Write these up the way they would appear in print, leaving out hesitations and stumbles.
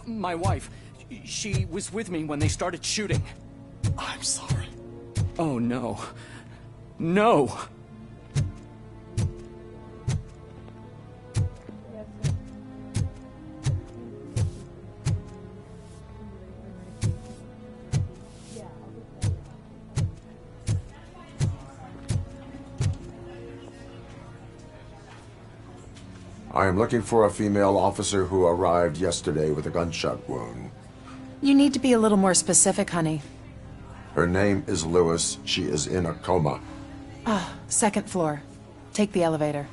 My wife. She was with me when they started shooting. I'm sorry. Oh, no. No! I am looking for a female officer who arrived yesterday with a gunshot wound. You need to be a little more specific, honey. Her name is Lewis. She is in a coma. Ah, second floor. Take the elevator.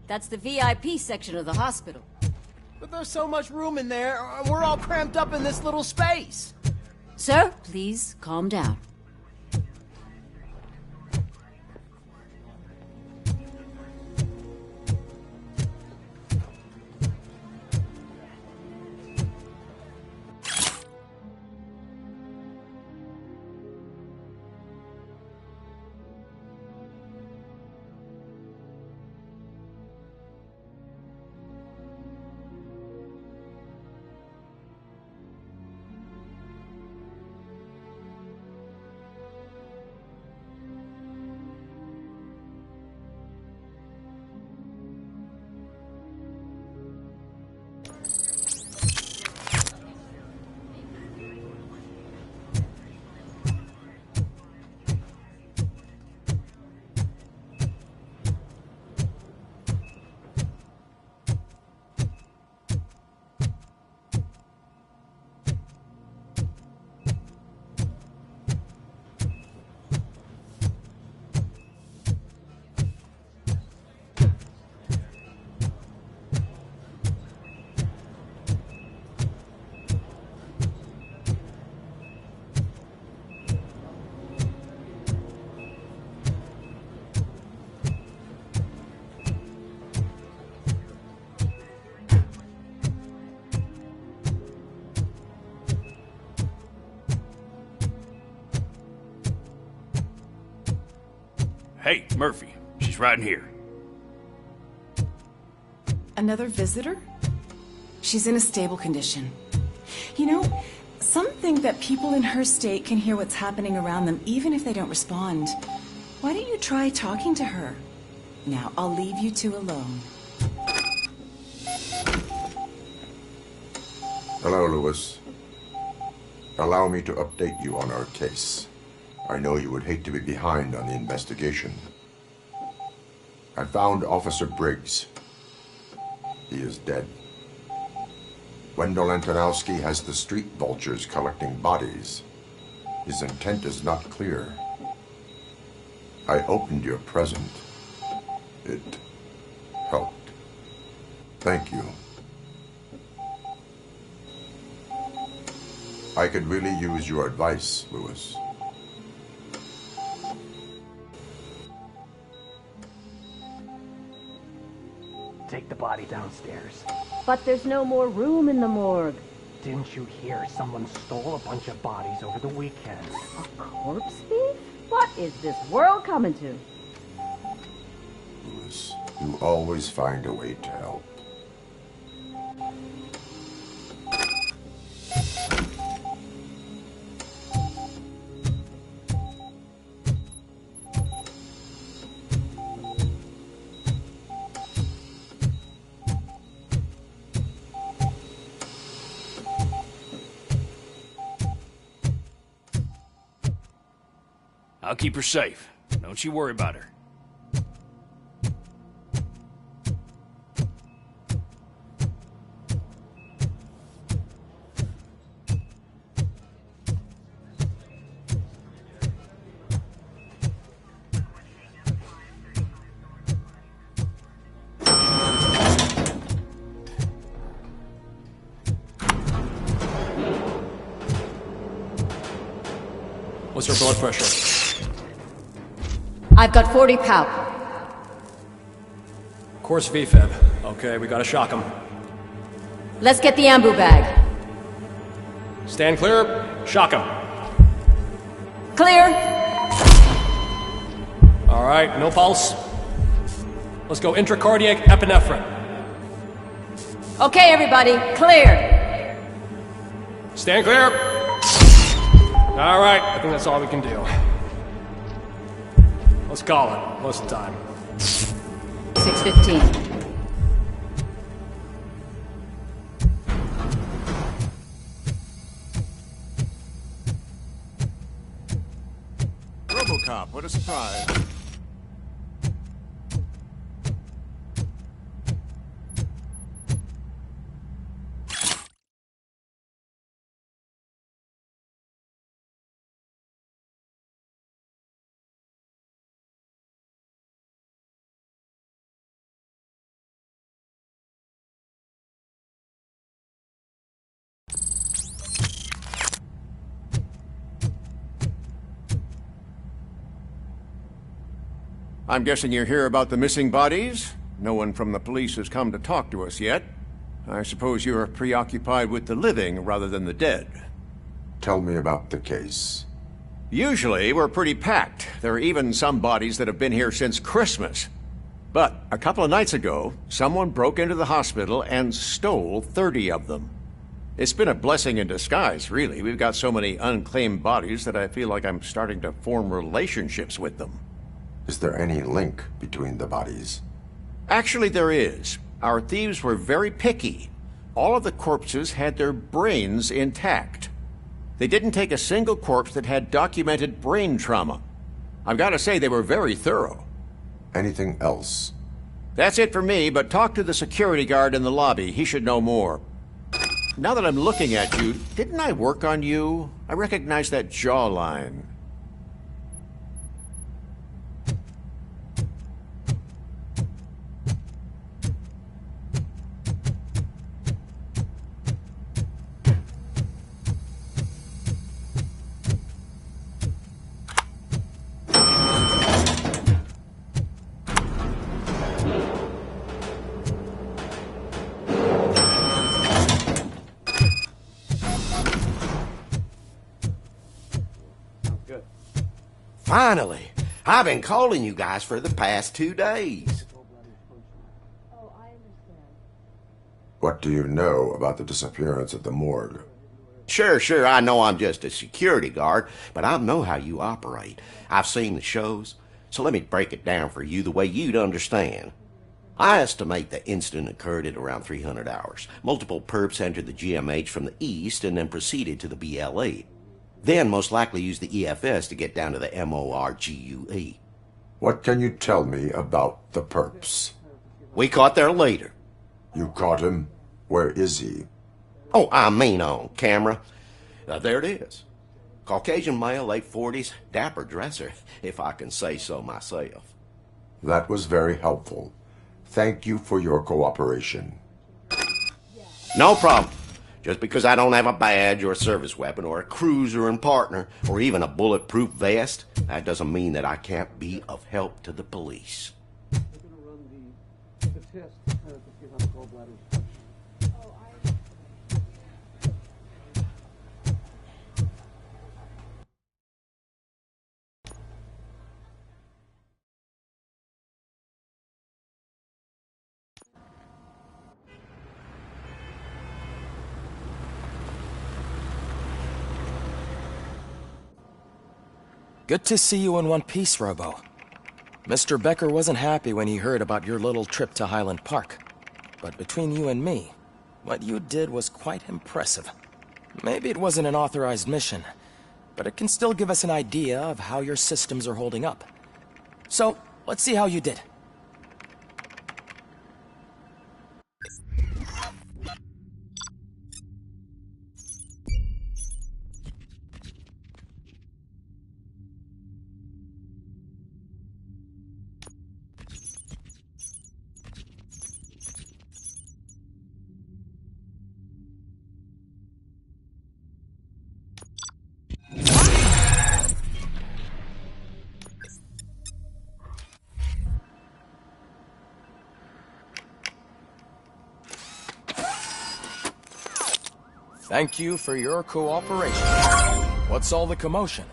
That's the VIP section of the hospital. But there's so much room in there, we're all cramped up in this little space. Sir, please calm down. Hey, Murphy. She's right in here. Another visitor? She's in a stable condition. You know, some think that people in her state can hear what's happening around them even if they don't respond. Why don't you try talking to her? Now, I'll leave you two alone. Hello, Lewis. Allow me to update you on our case. I know you would hate to be behind on the investigation. I found Officer Briggs. He is dead. Wendell Antonowski has the street vultures collecting bodies. His intent is not clear. I opened your present. It helped. Thank you. I could really use your advice, Lewis. Take the body downstairs. But there's no more room in the morgue. Didn't you hear someone stole a bunch of bodies over the weekend? A corpse thief? What is this world coming to? Lewis, you always find a way to help. I'll keep her safe. Don't you worry about her. What's her blood pressure? I've got 40 power. Course VFib. Okay, we gotta shock him. Let's get the ambu bag. Stand clear. Shock him. Clear. All right, no pulse. Let's go intracardiac epinephrine. Okay, everybody, clear. Stand clear. All right, I think that's all we can do. Let's call it. What's the time? 6:15. RoboCop, what a surprise. I'm guessing you're here about the missing bodies? No one from the police has come to talk to us yet. I suppose you're preoccupied with the living rather than the dead. Tell me about the case. Usually, we're pretty packed. There are even some bodies that have been here since Christmas. But a couple of nights ago, someone broke into the hospital and stole 30 of them. It's been a blessing in disguise, really. We've got so many unclaimed bodies that I feel like I'm starting to form relationships with them. Is there any link between the bodies? Actually, there is. Our thieves were very picky. All of the corpses had their brains intact. They didn't take a single corpse that had documented brain trauma. I've got to say, they were very thorough. Anything else? That's it for me, but talk to the security guard in the lobby. He should know more. Now that I'm looking at you, didn't I work on you? I recognize that jawline. Finally! I've been calling you guys for the past 2 days. What do you know about the disappearance at the morgue? Sure, I know I'm just a security guard, but I know how you operate. I've seen the shows, so let me break it down for you the way you'd understand. I estimate the incident occurred at around 300 hours. Multiple perps entered the GMH from the east and then proceeded to the BLE. Then most likely used the EFS to get down to the MORGUE. What can you tell me about the perps? We caught their leader. You caught him? Where is he? Oh, I mean on camera. There it is. Caucasian male, late 40s, dapper dresser, if I can say so myself. That was very helpful. Thank you for your cooperation. No problem. Just because I don't have a badge or a service weapon or a cruiser and partner or even a bulletproof vest, that doesn't mean that I can't be of help to the police. We're going to run the test to see how the gallbladder is. Good to see you in one piece, Robo. Mr. Becker wasn't happy when he heard about your little trip to Highland Park. But between you and me, what you did was quite impressive. Maybe it wasn't an authorized mission, but it can still give us an idea of how your systems are holding up. So, let's see how you did. Thank you for your cooperation. What's all the commotion?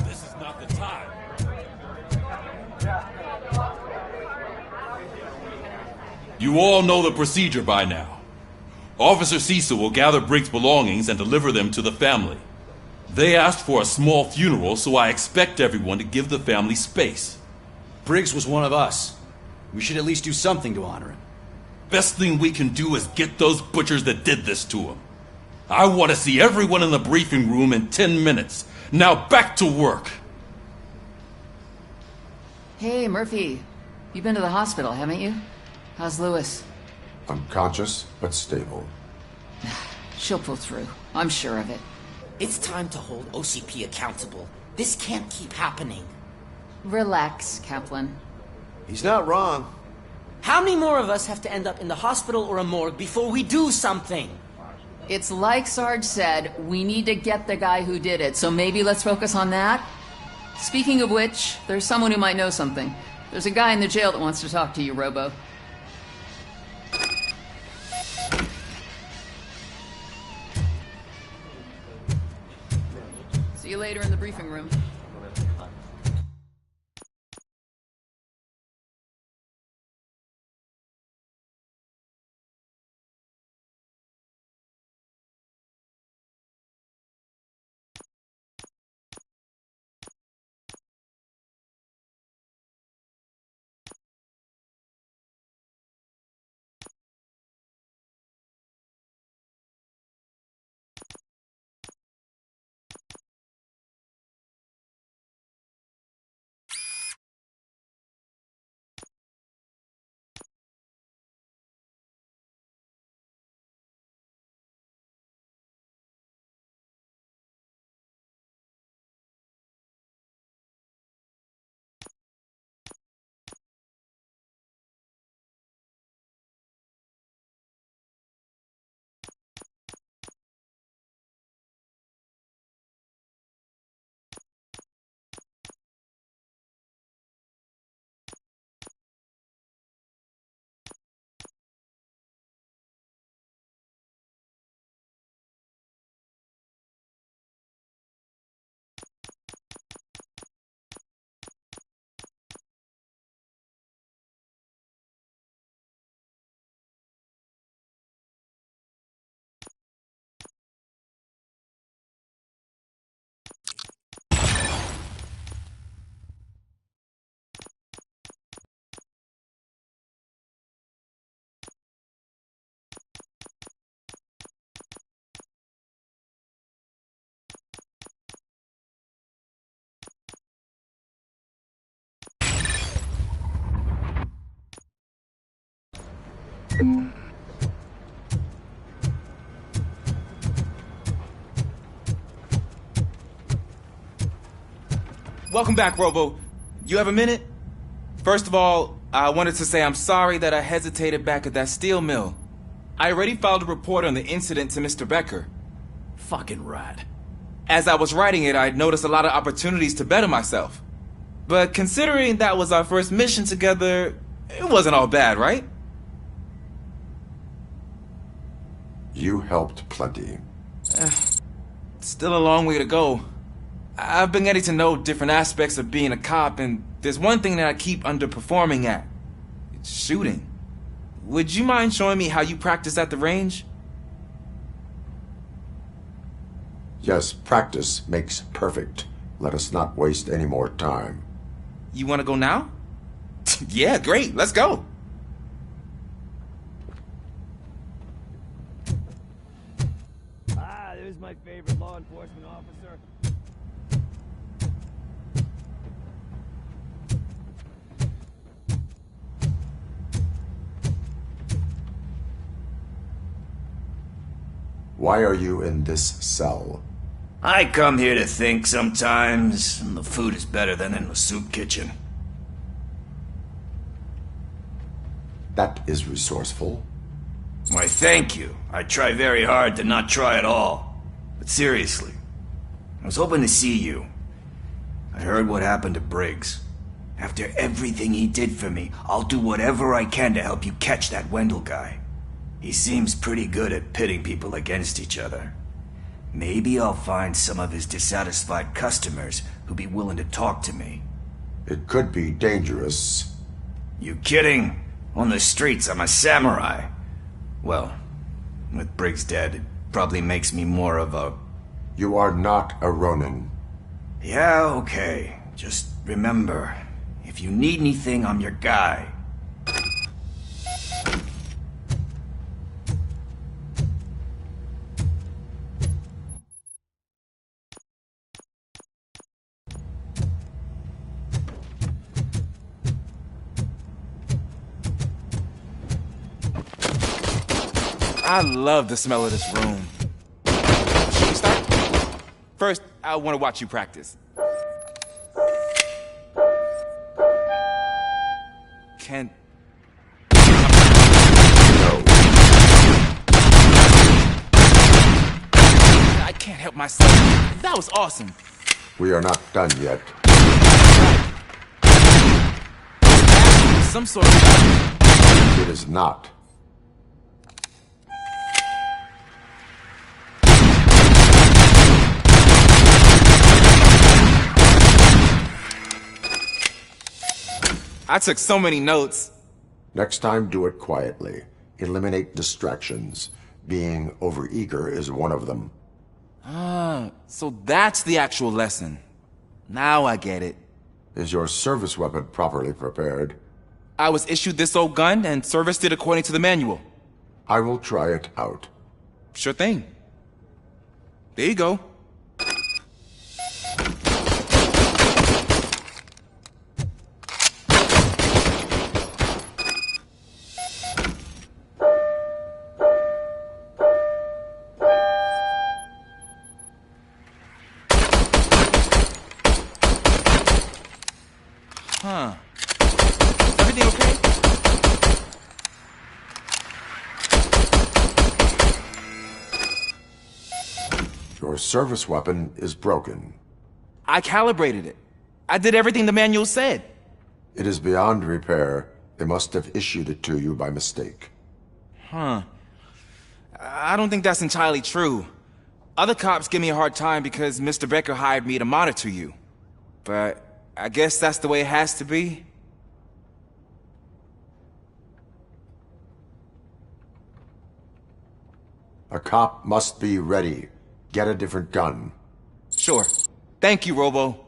This is not the time. You all know the procedure by now. Officer Cecil will gather Briggs' belongings and deliver them to the family. They asked for a small funeral, so I expect everyone to give the family space. Briggs was one of us. We should at least do something to honor him. Best thing we can do is get those butchers that did this to him. I want to see everyone in the briefing room in 10 minutes. Now back to work. Hey, Murphy. You've been to the hospital, haven't you? How's Lewis? Unconscious, but stable. She'll pull through. I'm sure of it. It's time to hold OCP accountable. This can't keep happening. Relax, Kaplan. He's not wrong. How many more of us have to end up in the hospital or a morgue before we do something? It's like Sarge said, we need to get the guy who did it, so maybe let's focus on that? Speaking of which, there's someone who might know something. There's a guy in the jail that wants to talk to you, Robo. See you later in the briefing room. Welcome back, Robo. You have a minute? First of all, I wanted to say I'm sorry that I hesitated back at that steel mill. I already filed a report on the incident to Mr. Becker. Fucking rat. As I was writing it, I'd noticed a lot of opportunities to better myself. But considering that was our first mission together, it wasn't all bad, right? You helped plenty. Still a long way to go. I've been getting to know different aspects of being a cop, and there's one thing that I keep underperforming at. It's shooting. Would you mind showing me how you practice at the range? Yes, practice makes perfect. Let us not waste any more time. You want to go now? Yeah, great. Let's go. Ah, there's my favorite law enforcement officer. Why are you in this cell? I come here to think sometimes, and the food is better than in the soup kitchen. That is resourceful. Why, thank you. I try very hard to not try at all. But seriously, I was hoping to see you. I heard what happened to Briggs. After everything he did for me, I'll do whatever I can to help you catch that Wendell guy. He seems pretty good at pitting people against each other. Maybe I'll find some of his dissatisfied customers who'd be willing to talk to me. It could be dangerous. You kidding? On the streets, I'm a samurai. Well, with Briggs dead, it probably makes me more of a... You are not a Ronin. Yeah, okay. Just remember, if you need anything, I'm your guy. I love the smell of this room. Should we start? First, I want to watch you practice. Can... No. I can't help myself. That was awesome. We are not done yet. Some sort of... It is not. I took so many notes. Next time, do it quietly. Eliminate distractions. Being overeager is one of them. Ah, so that's the actual lesson. Now I get it. Is your service weapon properly prepared? I was issued this old gun and serviced it according to the manual. I will try it out. Sure thing. There you go. Huh. Everything okay? Your service weapon is broken. I calibrated it. I did everything the manual said. It is beyond repair. They must have issued it to you by mistake. Huh. I don't think that's entirely true. Other cops give me a hard time because Mr. Becker hired me to monitor you. But I guess that's the way it has to be. A cop must be ready. Get a different gun. Sure. Thank you, Robo.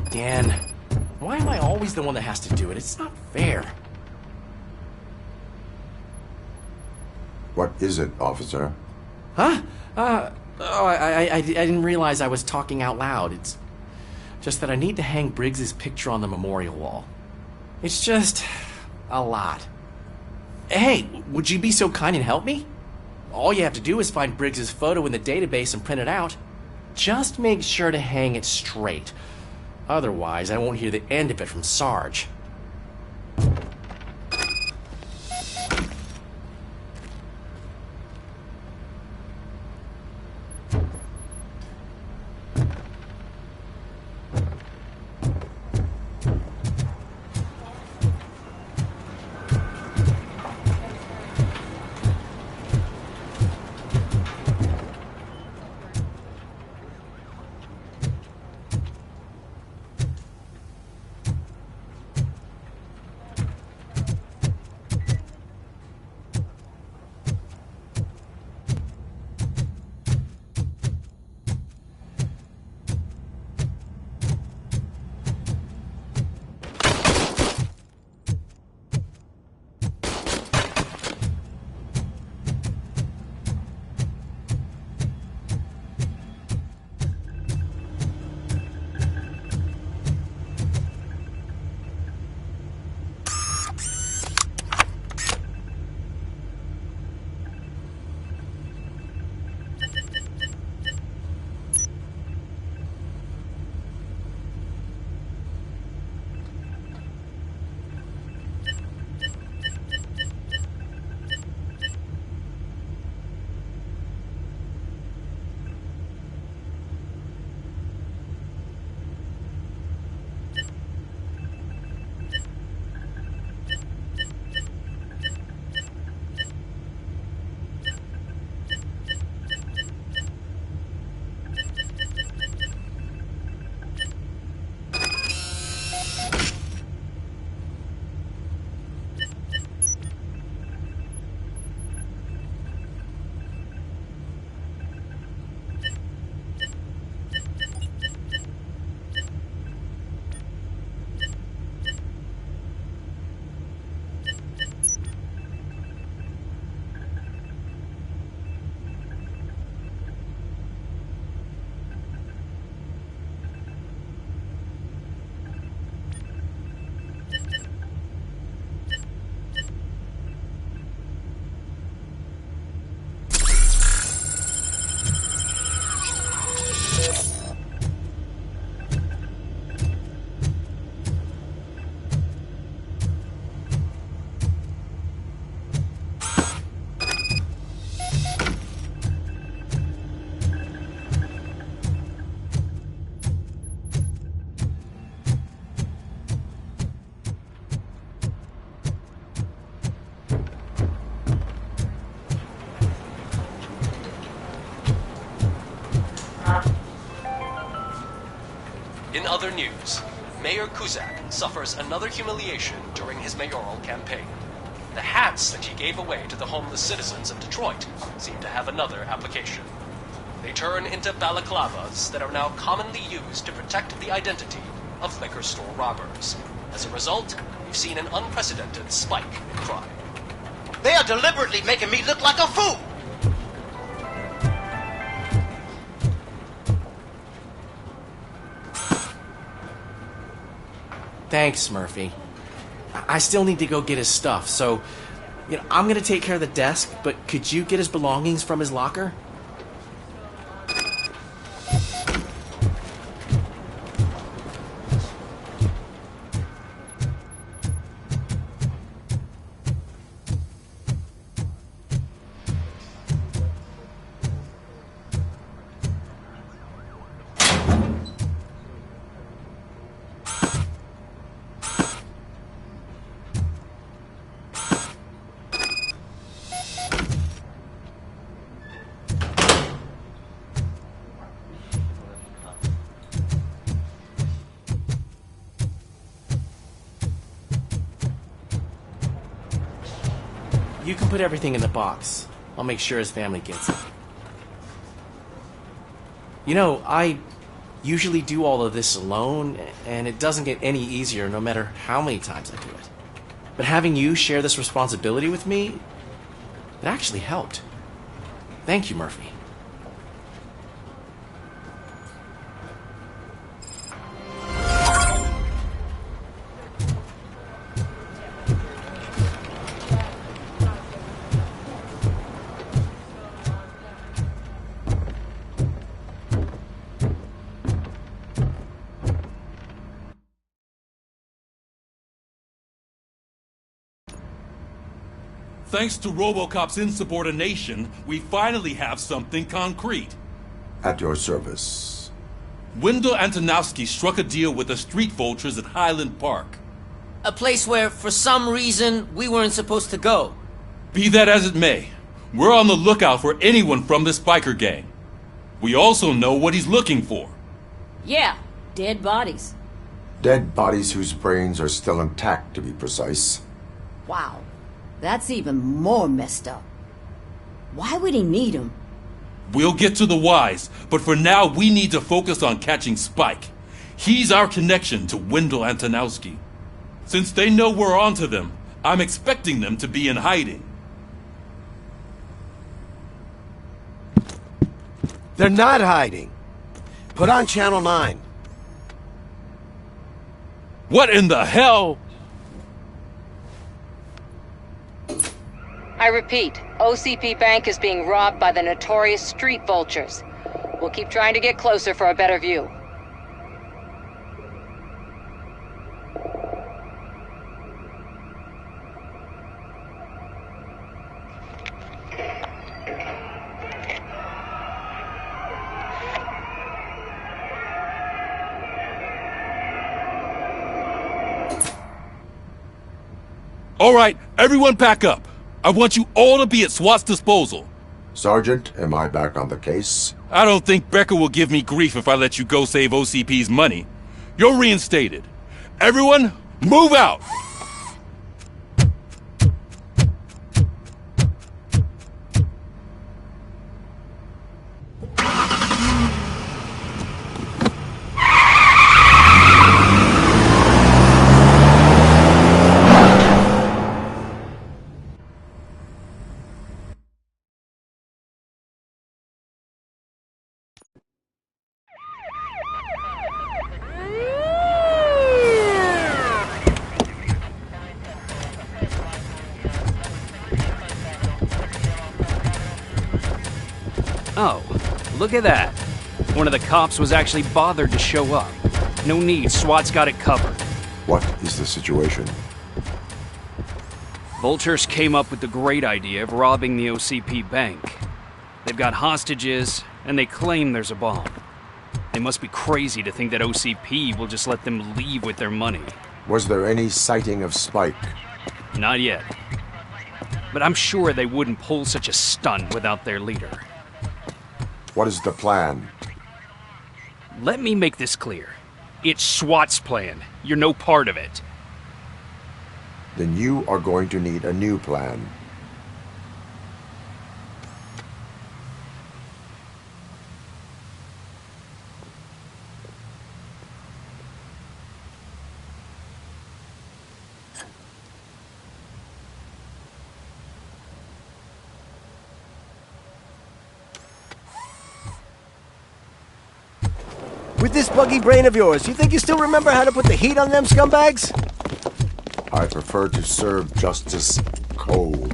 Again. Why am I always the one that has to do it? It's not fair. What is it, officer? Huh? I didn't realize I was talking out loud. It's just that I need to hang Briggs's picture on the memorial wall. It's just a lot. Hey, would you be so kind and help me? All you have to do is find Briggs's photo in the database and print it out. Just make sure to hang it straight. Otherwise, I won't hear the end of it from Sarge. In other news, Mayor Kuzak suffers another humiliation during his mayoral campaign. The hats that he gave away to the homeless citizens of Detroit seem to have another application. They turn into balaclavas that are now commonly used to protect the identity of liquor store robbers. As a result, we've seen an unprecedented spike in crime. They are deliberately making me look like a fool! Thanks, Murphy. I still need to go get his stuff, so, I'm gonna take care of the desk, but could you get his belongings from his locker? You can put everything in the box. I'll make sure his family gets it. I usually do all of this alone, and it doesn't get any easier no matter how many times I do it. But having you share this responsibility with me, it actually helped. Thank you, Murphy. Thanks to RoboCop's insubordination, we finally have something concrete. At your service. Wendell Antonowski struck a deal with the street vultures at Highland Park. A place where, for some reason, we weren't supposed to go. Be that as it may, we're on the lookout for anyone from this biker gang. We also know what he's looking for. Yeah, dead bodies. Dead bodies whose brains are still intact, to be precise. Wow. That's even more messed up. Why would he need him? We'll get to the whys, but for now we need to focus on catching Spike. He's our connection to Wendell Antonowski. Since they know we're onto them, I'm expecting them to be in hiding. They're not hiding. Put on Channel 9. What in the hell? I repeat, OCP Bank is being robbed by the notorious street vultures. We'll keep trying to get closer for a better view. All right, everyone pack up. I want you all to be at SWAT's disposal. Sergeant, am I back on the case? I don't think Becker will give me grief if I let you go save OCP's money. You're reinstated. Everyone, move out! Oh, look at that. One of the cops was actually bothered to show up. No need, SWAT's got it covered. What is the situation? Vultures came up with the great idea of robbing the OCP bank. They've got hostages, and they claim there's a bomb. They must be crazy to think that OCP will just let them leave with their money. Was there any sighting of Spike? Not yet. But I'm sure they wouldn't pull such a stunt without their leader. What is the plan? Let me make this clear. It's SWAT's plan. You're no part of it. Then you are going to need a new plan. With this buggy brain of yours, you think you still remember how to put the heat on them scumbags? I prefer to serve justice cold.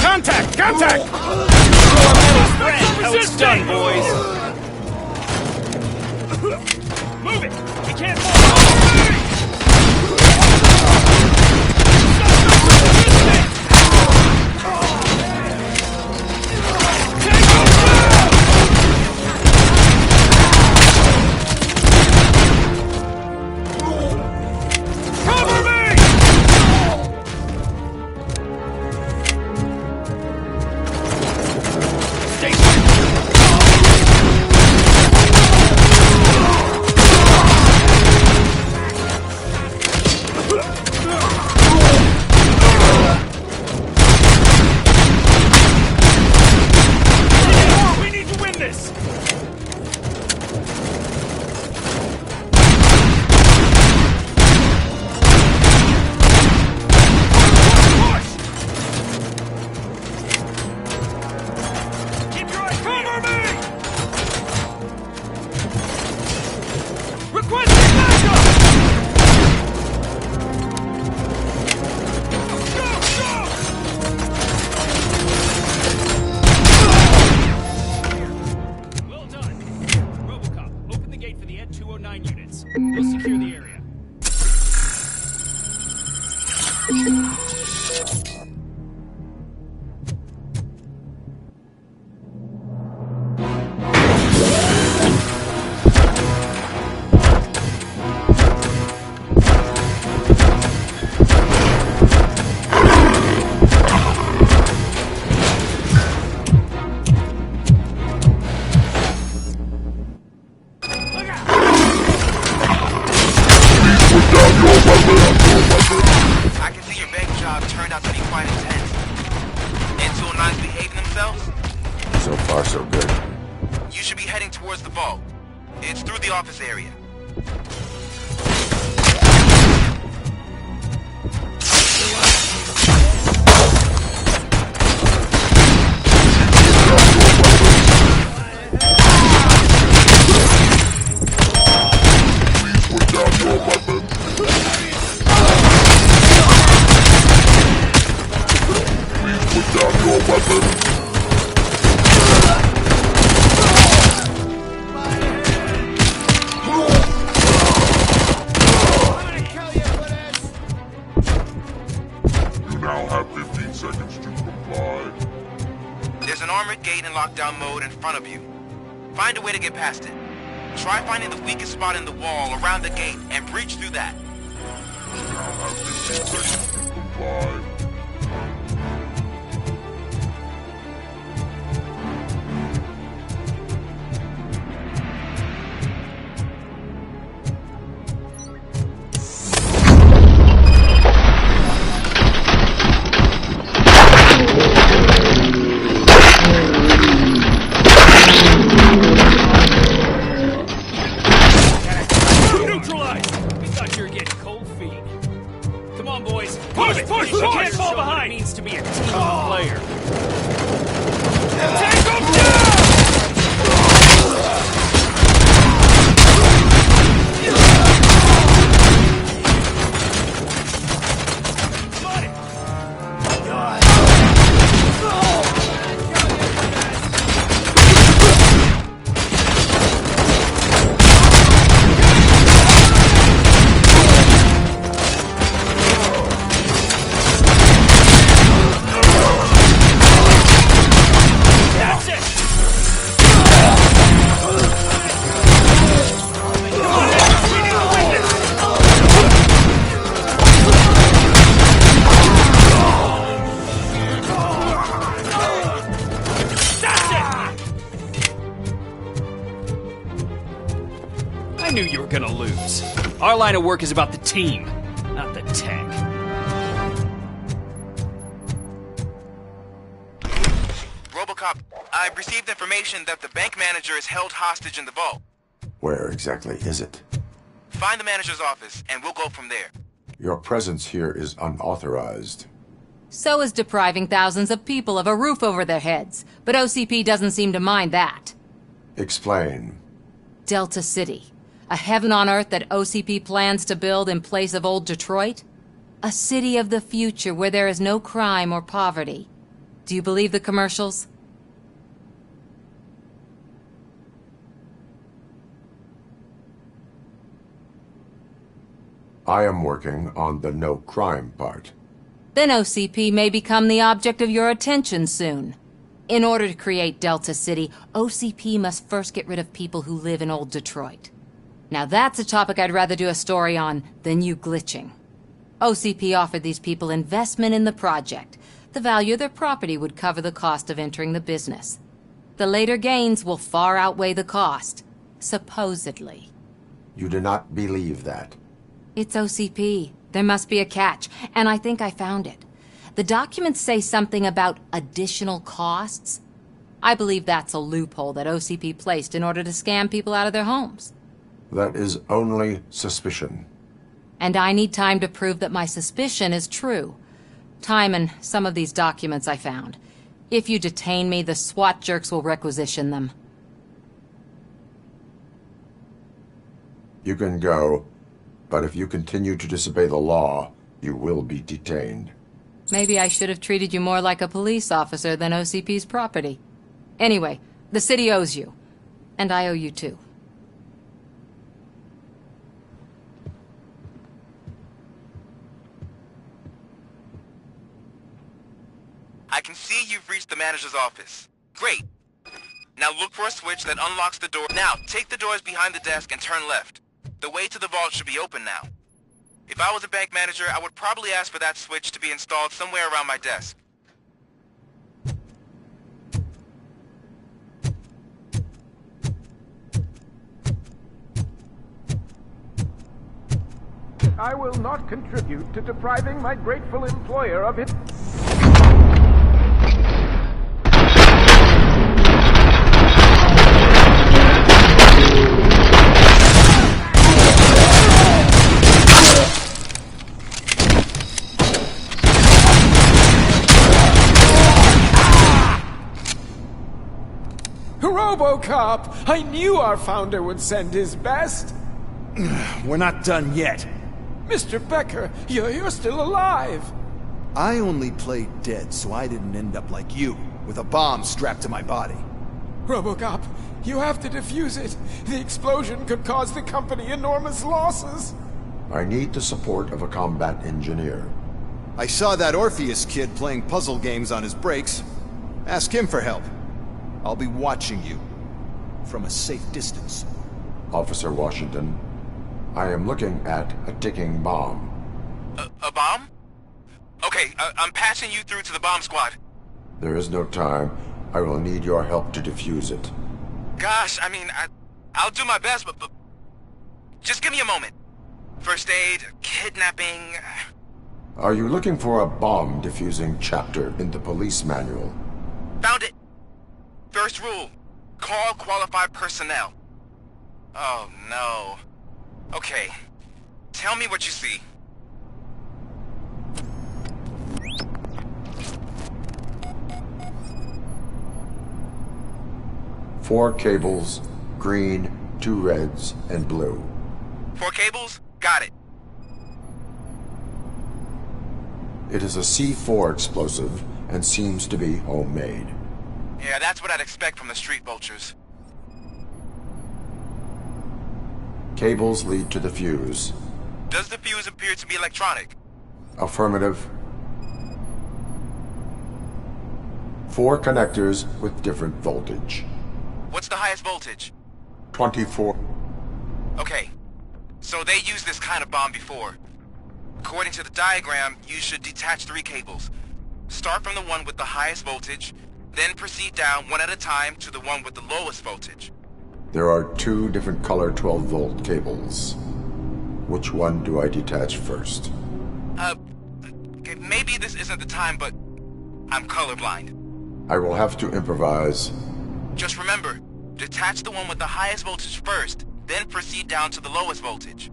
Contact! Contact! How it's done, boys. Move it! We can't Find a way to get past it. Try finding the weakest spot in the wall around the gate and breach through that. Neutralized! We thought you were getting cold feet. Come on, boys. Push! Push! Push! gonna lose. Our line of work is about the team, not the tech. RoboCop, I've received information that the bank manager is held hostage in the vault. Where exactly is it? Find the manager's office, and we'll go from there. Your presence here is unauthorized. So is depriving thousands of people of a roof over their heads. But OCP doesn't seem to mind that. Explain. Delta City. A heaven on earth that OCP plans to build in place of old Detroit? A city of the future where there is no crime or poverty. Do you believe the commercials? I am working on the no crime part. Then OCP may become the object of your attention soon. In order to create Delta City, OCP must first get rid of people who live in old Detroit. Now that's a topic I'd rather do a story on than you glitching. OCP offered these people investment in the project. The value of their property would cover the cost of entering the business. The later gains will far outweigh the cost, supposedly. You do not believe that? It's OCP. There must be a catch, and I think I found it. The documents say something about additional costs. I believe that's a loophole that OCP placed in order to scam people out of their homes. That is only suspicion. And I need time to prove that my suspicion is true. Time and some of these documents I found. If you detain me, the SWAT jerks will requisition them. You can go, but if you continue to disobey the law, you will be detained. Maybe I should have treated you more like a police officer than OCP's property. Anyway, the city owes you. And I owe you too. I can see you've reached the manager's office. Great. Now look for a switch that unlocks the door. Now, take the doors behind the desk and turn left. The way to the vault should be open now. If I was a bank manager, I would probably ask for that switch to be installed somewhere around my desk. I will not contribute to depriving my grateful employer of its... RoboCop! I knew our founder would send his best! We're not done yet. Mr. Becker, you're still alive! I only played dead so I didn't end up like you, with a bomb strapped to my body. RoboCop, you have to defuse it. The explosion could cause the company enormous losses. I need the support of a combat engineer. I saw that Orpheus kid playing puzzle games on his breaks. Ask him for help. I'll be watching you. From a safe distance. Officer Washington, I am looking at a ticking bomb. A bomb? Okay, I'm passing you through to the bomb squad. There is no time. I will need your help to defuse it. Gosh, I mean, I'll do my best, but just give me a moment. First aid, kidnapping... Are you looking for a bomb defusing chapter in the police manual? Found it! First rule, call qualified personnel. Oh no. Okay, tell me what you see. Four cables, green, 2 reds, and blue. 4 cables? Got it. It is a C4 explosive and seems to be homemade. Yeah, that's what I'd expect from the street vultures. Cables lead to the fuse. Does the fuse appear to be electronic? Affirmative. 4 connectors with different voltage. What's the highest voltage? 24. Okay, so they used this kind of bomb before. According to the diagram, you should detach 3 cables. Start from the one with the highest voltage, then proceed down one at a time to the one with the lowest voltage. There are two different color 12-volt cables. Which one do I detach first? Okay, maybe this isn't the time, but I'm colorblind. I will have to improvise. Just remember, detach the one with the highest voltage first, then proceed down to the lowest voltage.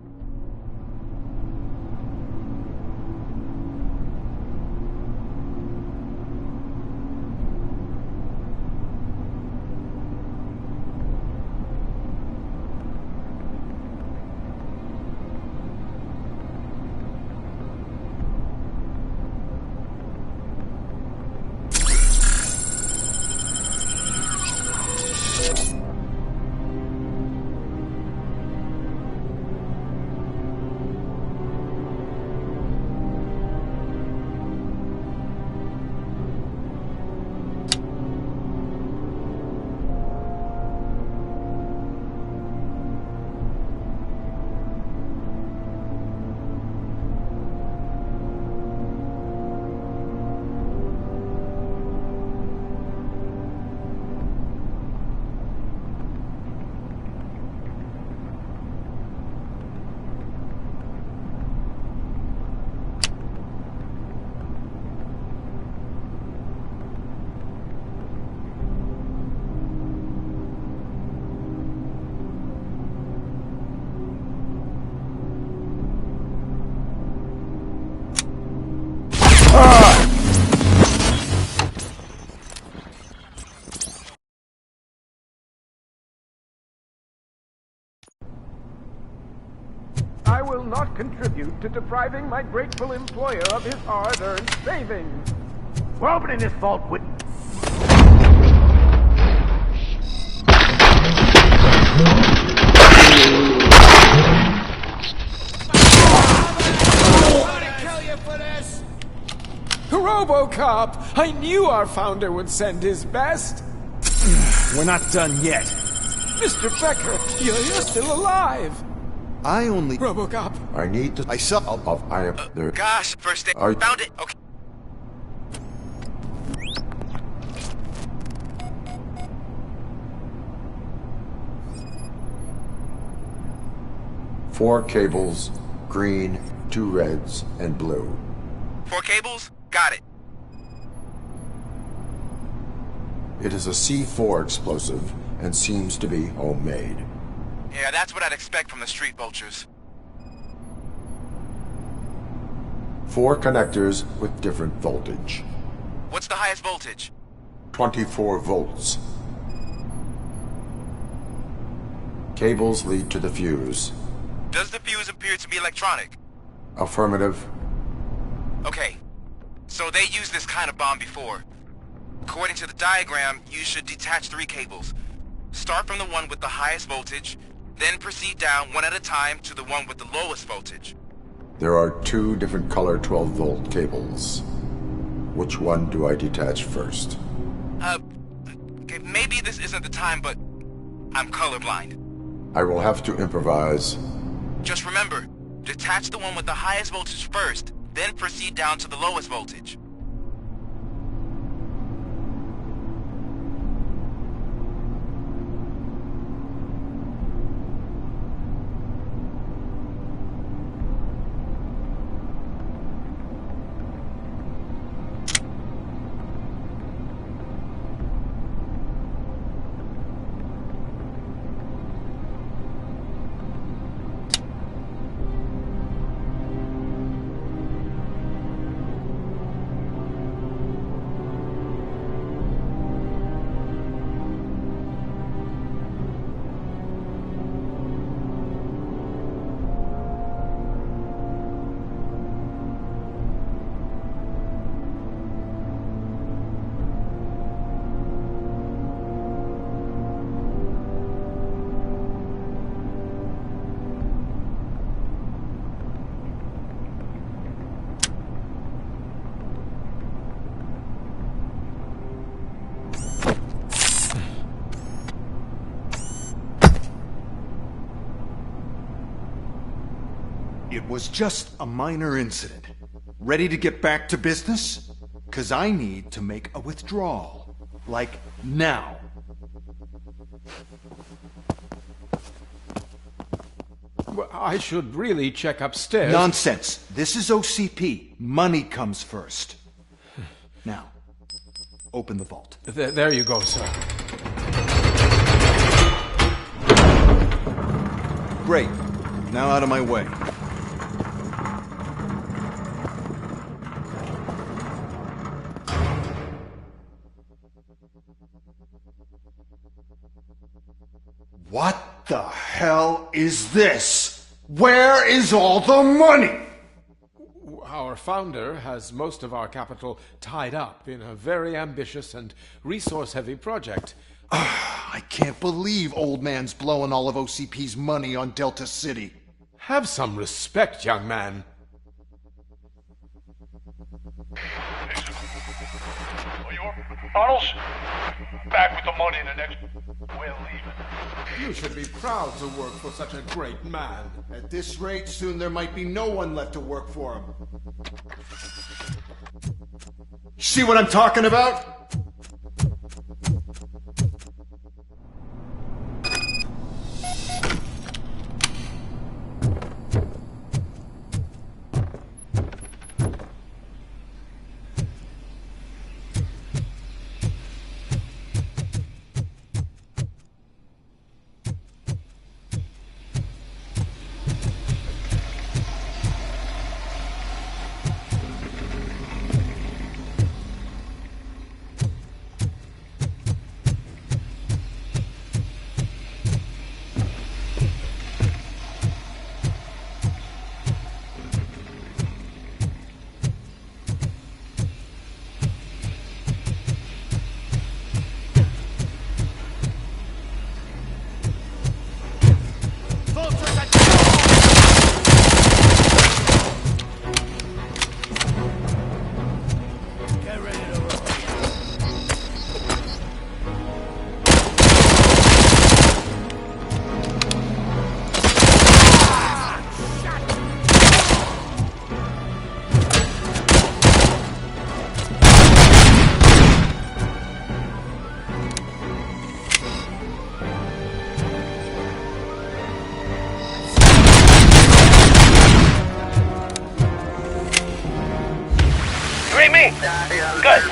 I will not contribute to depriving my grateful employer of his hard-earned savings. We're opening this vault with... RoboCop! I knew our founder would send his best! We're not done yet. Mr. Becker, you're still alive! I only... RoboCop! I need to... I am... there... Gosh, first aid. Are... Found it! Okay. Four cables, green, 2 reds, and blue. 4 cables? Got it. It is a C4 explosive and seems to be homemade. Yeah, that's what I'd expect from the street vultures. 4 connectors with different voltage. What's the highest voltage? 24 volts. Cables lead to the fuse. Does the fuse appear to be electronic? Affirmative. Okay, so they used this kind of bomb before. According to the diagram, you should detach 3 cables. Start from the one with the highest voltage, then proceed down one at a time to the one with the lowest voltage. There are 2 different color 12-volt cables. Which one do I detach first? Okay, maybe this isn't the time, but I'm colorblind. I will have to improvise. Just remember, detach the one with the highest voltage first, then proceed down to the lowest voltage. It was just a minor incident. Ready to get back to business? 'Cause I need to make a withdrawal. Like, now. Well, I should really check upstairs. Nonsense. This is OCP. Money comes first. Now, open the vault. There you go, sir. Great. Now out of my way. What the hell is this? Where is all the money? Our founder has most of our capital tied up in a very ambitious and resource-heavy project. I can't believe old man's blowing all of OCP's money on Delta City. Have some respect, young man. Arnold's back with the money in the next... We're leaving. You should be proud to work for such a great man. At this rate, soon there might be no one left to work for him. See what I'm talking about? Good.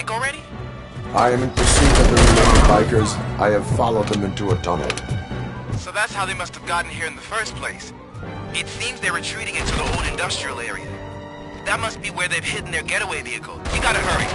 Already? I am in pursuit of the remaining bikers. I have followed them into a tunnel. So that's how they must have gotten here in the first place. It seems they're retreating into the old industrial area. That must be where they've hidden their getaway vehicle. You gotta hurry.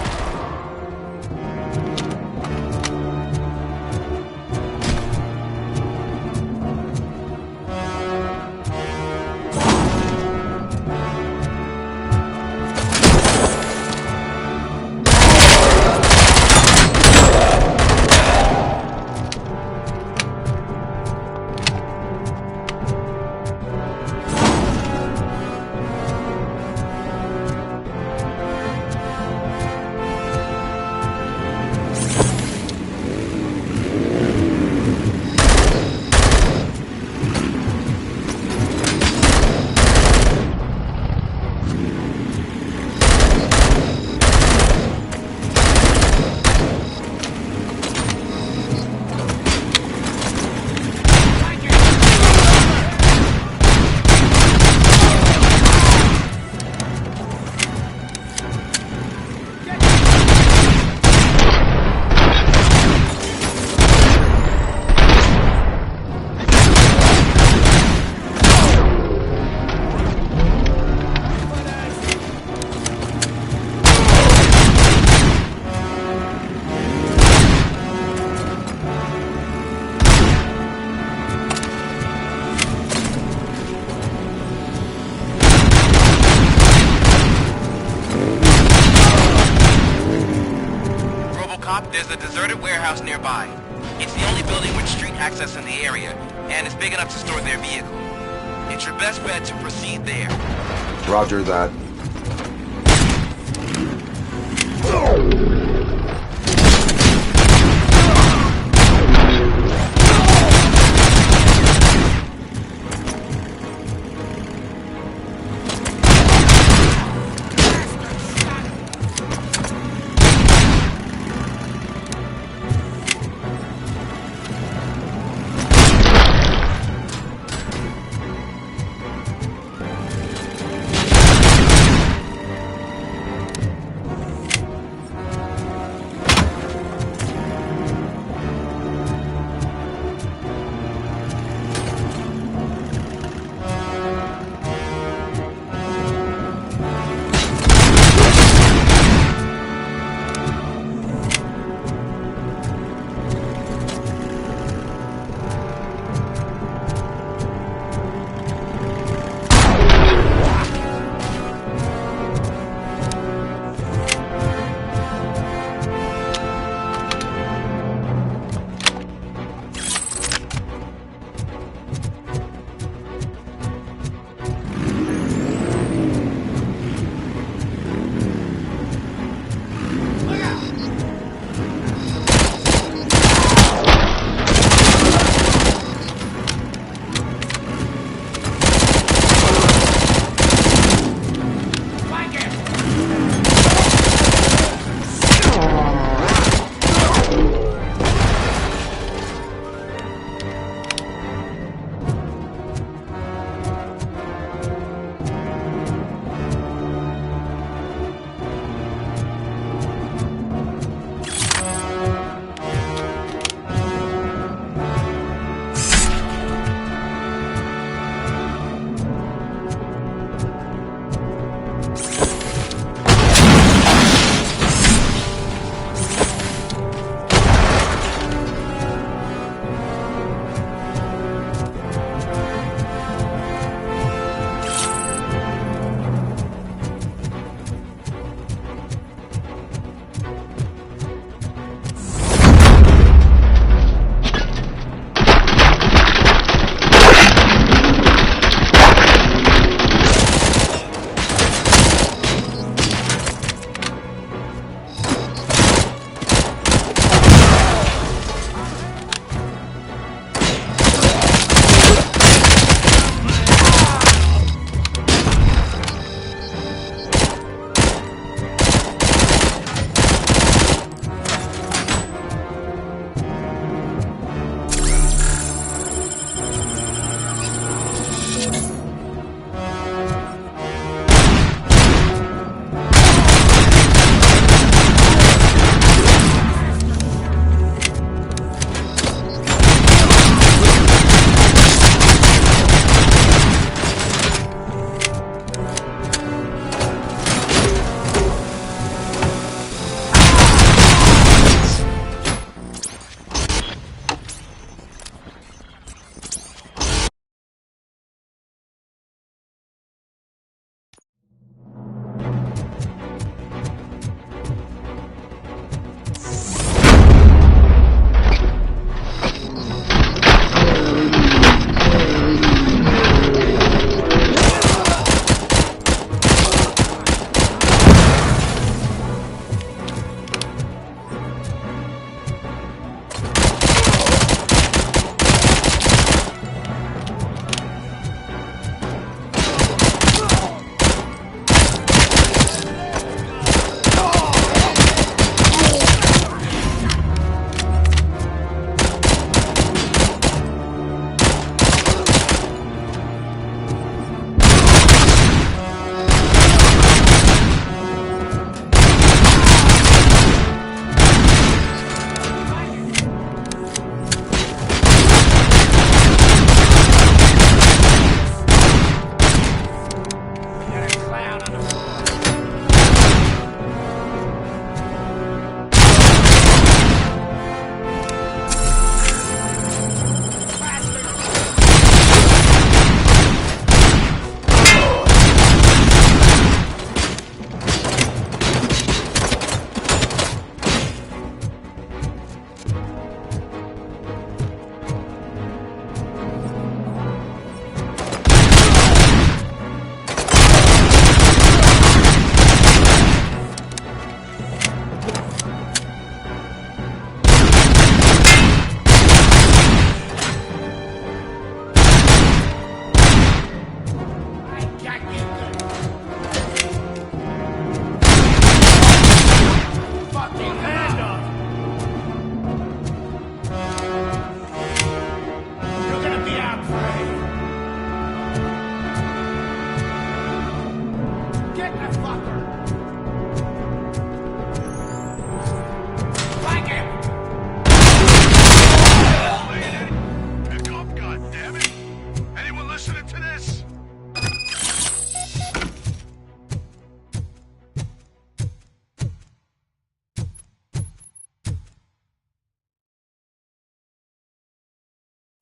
Cop, there's a deserted warehouse nearby. It's the only building with street access in the area, and it's big enough to store their vehicle. It's your best bet to proceed there. Roger that.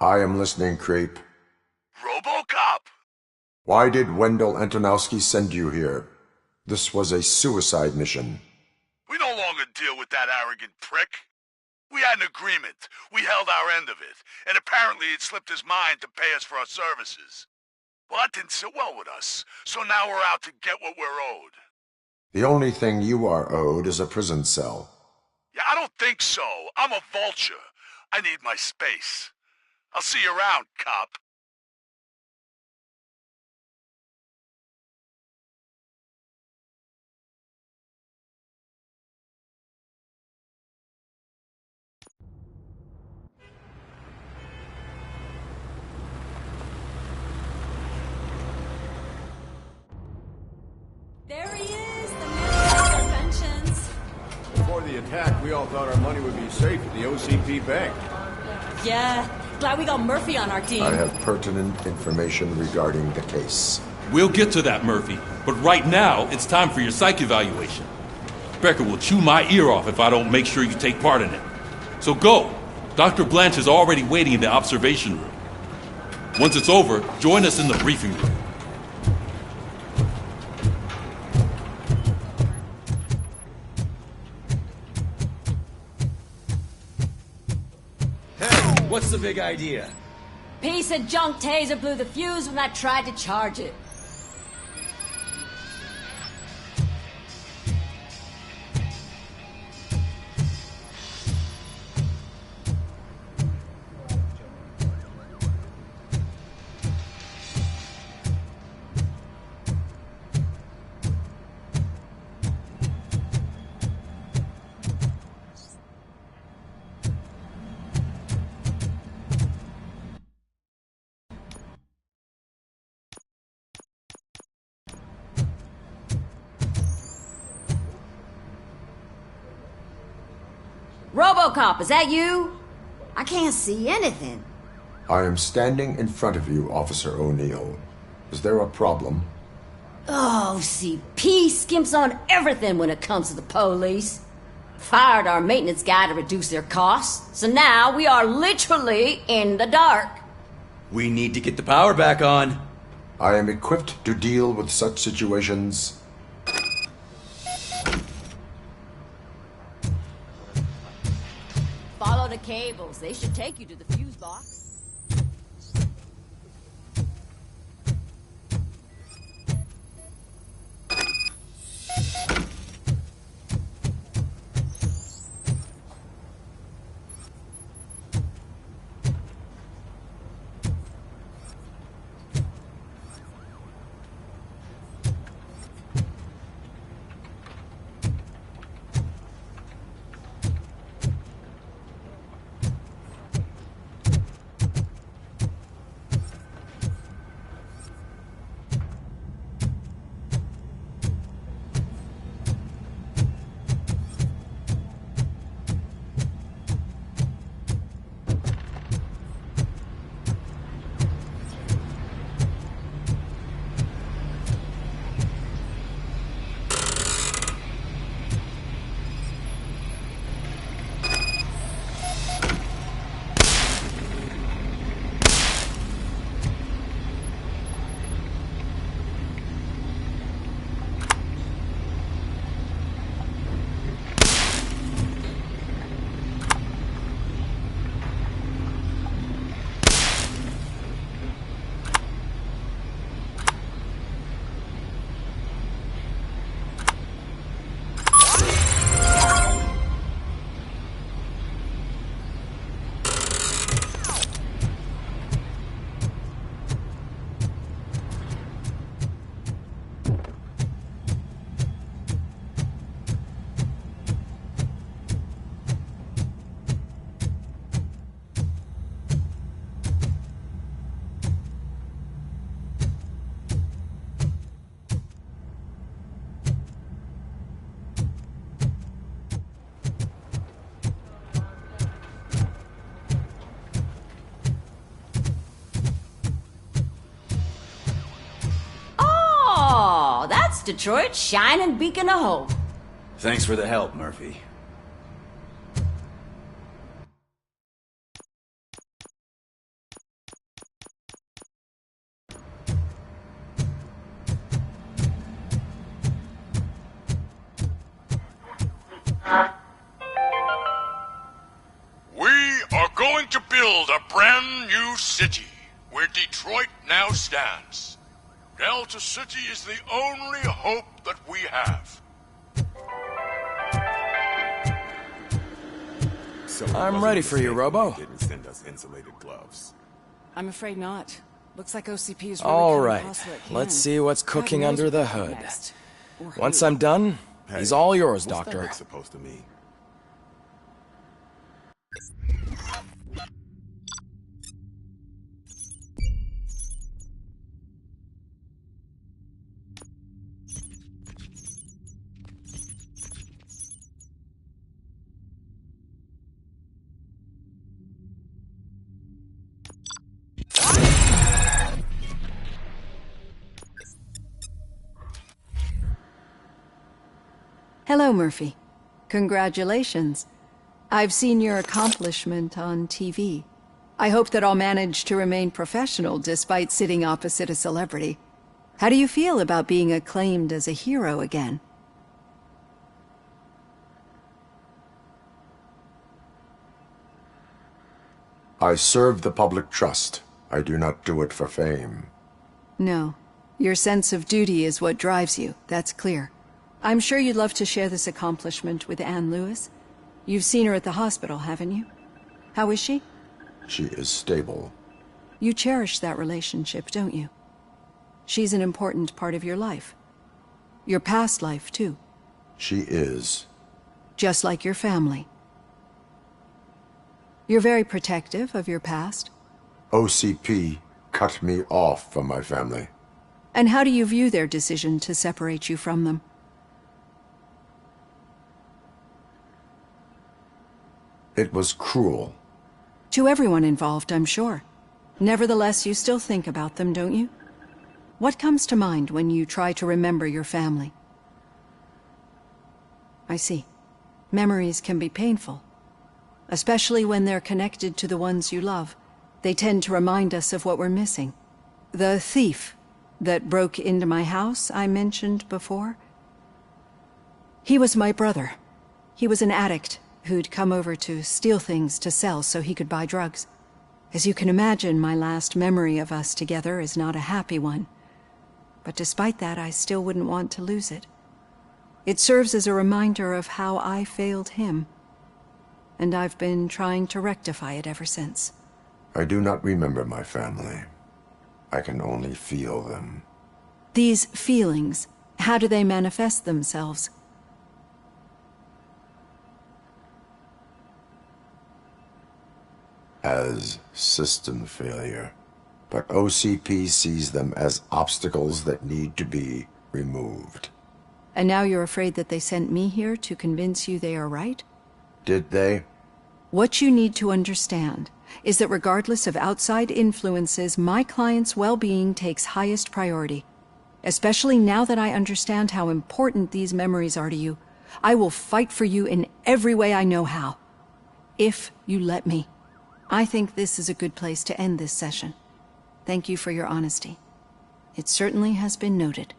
I am listening, Creep. RoboCop! Why did Wendell Antonowski send you here? This was a suicide mission. We no longer deal with that arrogant prick. We had an agreement. We held our end of it. And apparently it slipped his mind to pay us for our services. Well, that didn't sit well with us. So now we're out to get what we're owed. The only thing you are owed is a prison cell. Yeah, I don't think so. I'm a vulture. I need my space. I'll see you around, cop. There he is, the man of inventions. Before the attack, we all thought our money would be safe at the OCP bank. Yeah, glad we got Murphy on our team. I have pertinent information regarding the case. We'll get to that, Murphy. But right now, it's time for your psych evaluation. Becker will chew my ear off if I don't make sure you take part in it. So go. Dr. Blanche is already waiting in the observation room. Once it's over, join us in the briefing room. What's the big idea? Piece of junk taser blew the fuse when I tried to charge it. RoboCop, is that you? I can't see anything. I am standing in front of you, Officer O'Neill. Is there a problem? Oh, CP skimps on everything when it comes to the police. Fired our maintenance guy to reduce their costs, so now we are literally in the dark. We need to get the power back on. I am equipped to deal with such situations. Follow the cables. They should take you to the fuse box. Detroit's shining beacon of hope. Thanks for the help, Murphy. brand new city where Detroit now stands. Delta City is the only hope that we have. I'm ready for you, Robo. Didn't send us insulated gloves. I'm afraid not. Looks like OCP is really All cutting right, costs where it can. let's see what's God cooking knows under what the will happen hood. next. Or Once who. I'm done, he's all yours, What's Doctor. that supposed to mean? Hello, Murphy. Congratulations. I've seen your accomplishment on TV. I hope that I'll manage to remain professional despite sitting opposite a celebrity. How do you feel about being acclaimed as a hero again? I serve the public trust. I do not do it for fame. No. Your sense of duty is what drives you, that's clear. I'm sure you'd love to share this accomplishment with Anne Lewis. You've seen her at the hospital, haven't you? How is she? She is stable. You cherish that relationship, don't you? She's an important part of your life. Your past life, too. She is. Just like your family. You're very protective of your past. OCP cut me off from my family. And how do you view their decision to separate you from them? It was cruel. To everyone involved, I'm sure. Nevertheless, you still think about them, don't you? What comes to mind when you try to remember your family? I see. Memories can be painful. Especially when they're connected to the ones you love. They tend to remind us of what we're missing. The thief that broke into my house I mentioned before? He was my brother. He was an addict who'd come over to steal things to sell so he could buy drugs. As you can imagine, my last memory of us together is not a happy one. But despite that, I still wouldn't want to lose it. It serves as a reminder of how I failed him. And I've been trying to rectify it ever since. I do not remember my family. I can only feel them. These feelings, how do they manifest themselves? As system failure. But OCP sees them as obstacles that need to be removed. And now you're afraid that they sent me here to convince you they are right? Did they? What you need to understand is that regardless of outside influences, my client's well-being takes highest priority. Especially now that I understand how important these memories are to you. I will fight for you in every way I know how. If you let me. I think this is a good place to end this session. Thank you for your honesty. It certainly has been noted.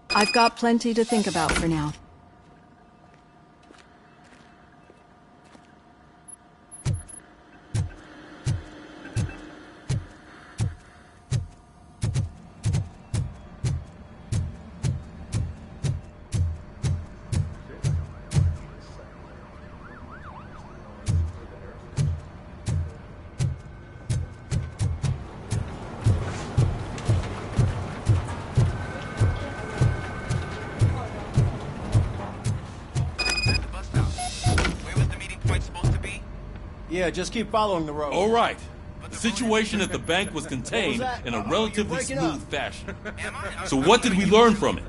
I've got plenty to think about for now. Yeah, just keep following the road. All right. The situation at the bank was contained in a relatively smooth fashion. So what did we learn from it?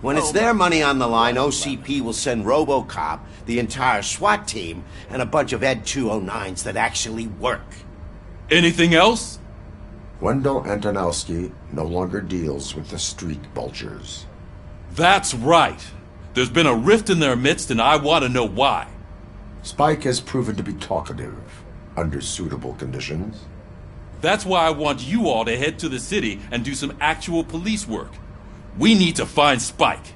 When it's their money on the line, OCP will send RoboCop, the entire SWAT team, and a bunch of Ed 209s that actually work. Anything else? Wendell Antonowski no longer deals with the street vultures. That's right. There's been a rift in their midst, and I want to know why. Spike has proven to be talkative, under suitable conditions. That's why I want you all to head to the city and do some actual police work. We need to find Spike.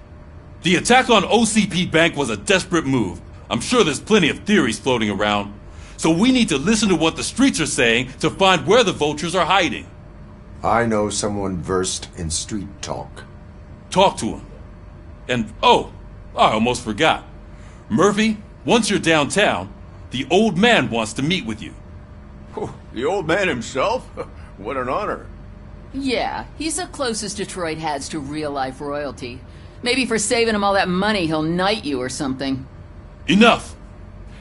The attack on OCP Bank was a desperate move. I'm sure there's plenty of theories floating around. So we need to listen to what the streets are saying to find where the vultures are hiding. I know someone versed in street talk. Talk to him. And, oh, I almost forgot. Murphy, once you're downtown, the old man wants to meet with you. Oh, the old man himself? What an honor. Yeah, he's the closest Detroit has to real-life royalty. Maybe for saving him all that money, he'll knight you or something. Enough!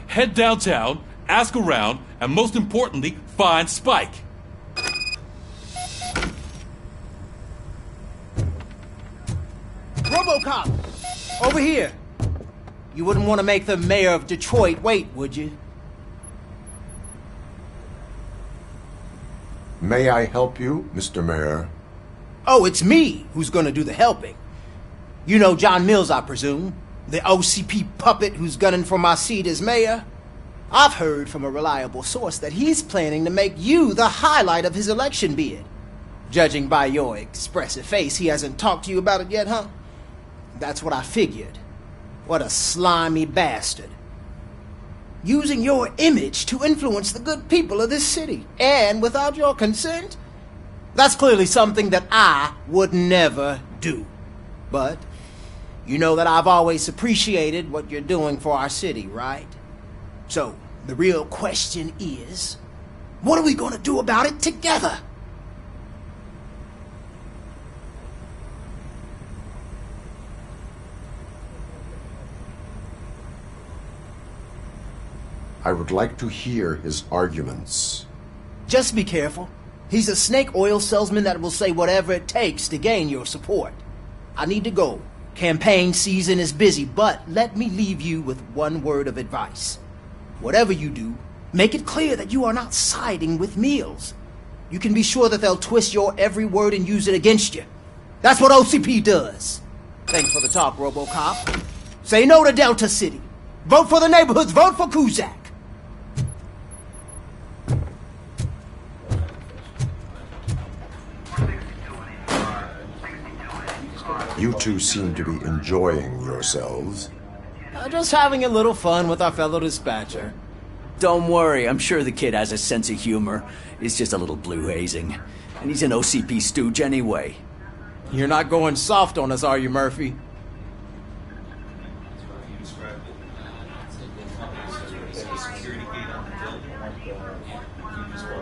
Head downtown, ask around, and most importantly, find Spike. RoboCop! Over here! You wouldn't want to make the mayor of Detroit wait, would you? May I help you, Mr. Mayor? Oh, it's me who's gonna do the helping. You know John Mills, I presume? The OCP puppet who's gunning for my seat as mayor? I've heard from a reliable source that he's planning to make you the highlight of his election bid. Judging by your expressive face, he hasn't talked to you about it yet, huh? That's what I figured. What a slimy bastard. Using your image to influence the good people of this city, and without your consent? That's clearly something that I would never do. But you know that I've always appreciated what you're doing for our city, right? So, the real question is, what are we gonna do about it together? I would like to hear his arguments. Just be careful. He's a snake oil salesman that will say whatever it takes to gain your support. I need to go. Campaign season is busy, but let me leave you with one word of advice. Whatever you do, make it clear that you are not siding with Mills. You can be sure that they'll twist your every word and use it against you. That's what OCP does. Thanks for the talk, RoboCop. Say no to Delta City. Vote for the neighborhoods. Vote for Kuzak. You two seem to be enjoying yourselves. Just having a little fun with our fellow dispatcher. Don't worry, I'm sure the kid has a sense of humor. It's just a little blue hazing. And he's an OCP stooge anyway. You're not going soft on us, are you, Murphy?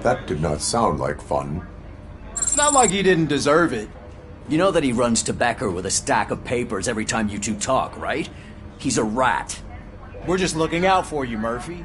That did not sound like fun. It's not like he didn't deserve it. You know that he runs tobacco with a stack of papers every time you two talk, right? He's a rat. We're just looking out for you, Murphy.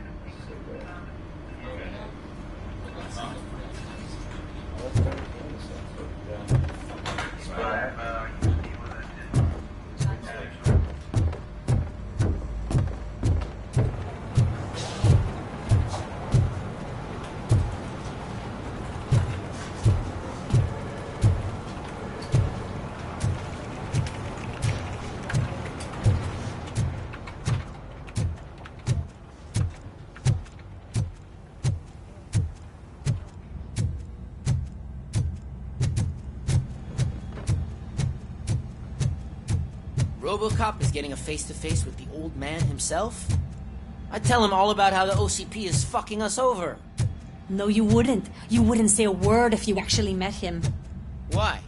RoboCop is getting a face-to-face with the old man himself? I'd tell him all about how the OCP is fucking us over. No, you wouldn't. You wouldn't say a word if you actually met him. Why?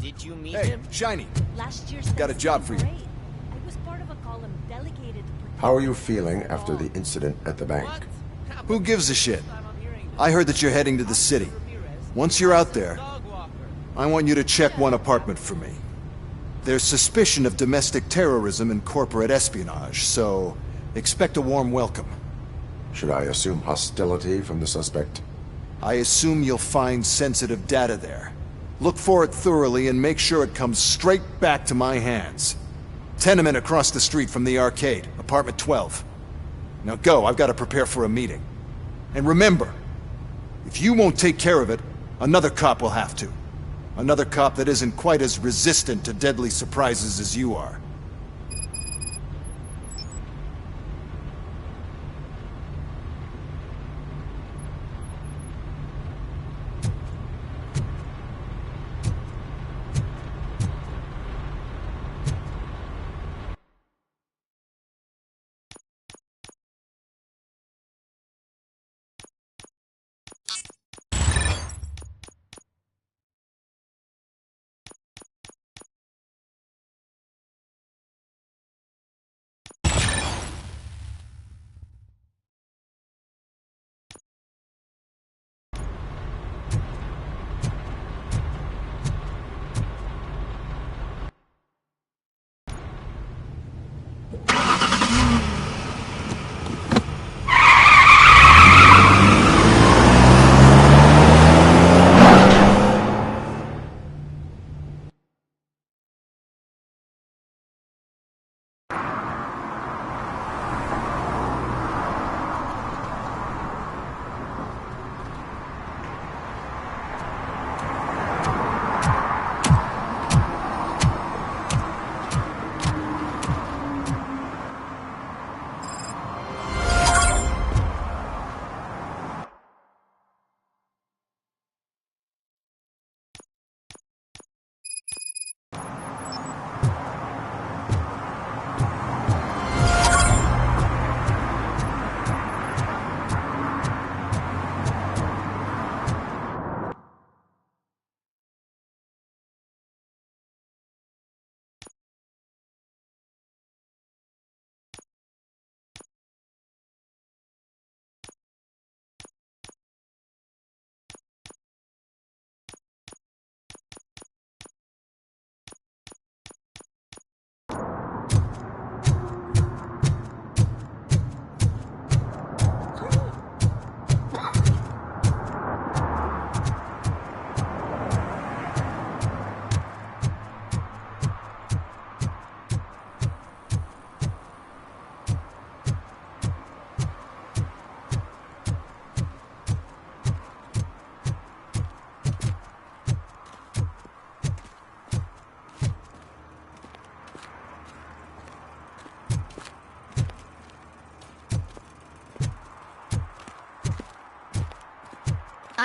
Did you meet Hey, him? Shiny. Last year's Got a job for you. I was part of a column delegated to How are you feeling after the incident at the bank? Who gives a shit? I heard that you're heading to the city. Once you're out there, I want you to check one apartment for me. There's suspicion of domestic terrorism and corporate espionage, so expect a warm welcome. Should I assume hostility from the suspect? I assume you'll find sensitive data there. Look for it thoroughly and make sure it comes straight back to my hands. Tenement across the street from the arcade, apartment 12. Now go, I've got to prepare for a meeting. And remember, if you won't take care of it, another cop will have to. Another cop that isn't quite as resistant to deadly surprises as you are.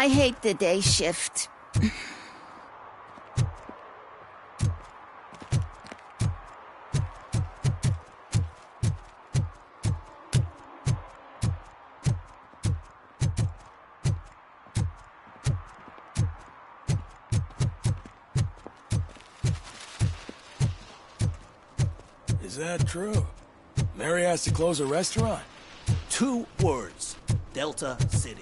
I hate the day shift. Is that true? Mary has to close a restaurant? 2 words. Delta City.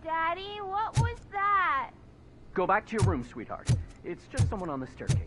Daddy, what was that? Go back to your room, sweetheart. It's just someone on the staircase.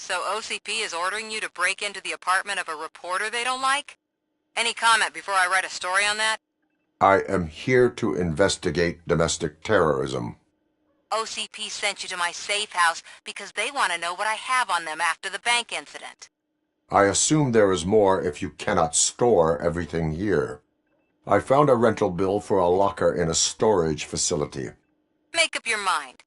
So OCP is ordering you to break into the apartment of a reporter they don't like? Any comment before I write a story on that? I am here to investigate domestic terrorism. OCP sent you to my safe house because they want to know what I have on them after the bank incident. I assume there is more if you cannot store everything here. I found a rental bill for a locker in a storage facility. Make up your mind.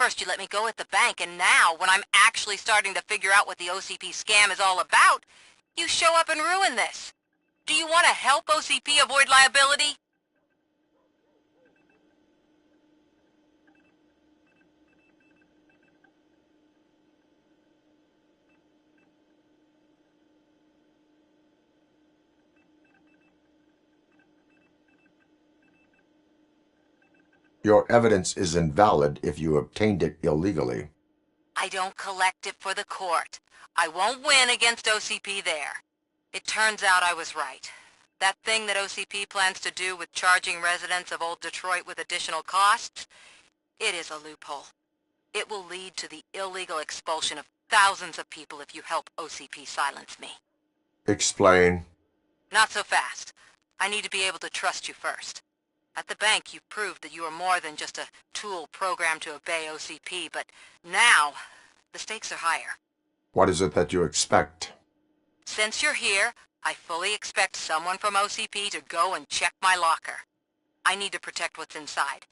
First you let me go at the bank, and now, when I'm actually starting to figure out what the OCP scam is all about, you show up and ruin this. Do you want to help OCP avoid liability? Your evidence is invalid if you obtained it illegally. I don't collect it for the court. I won't win against OCP there. It turns out I was right. That thing that OCP plans to do with charging residents of Old Detroit with additional costs, it is a loophole. It will lead to the illegal expulsion of thousands of people if you help OCP silence me. Explain. Not so fast. I need to be able to trust you first. At the bank, you proved that you are more than just a tool programmed to obey OCP, but now, the stakes are higher. What is it that you expect? Since you're here, I fully expect someone from OCP to go and check my locker. I need to protect what's inside,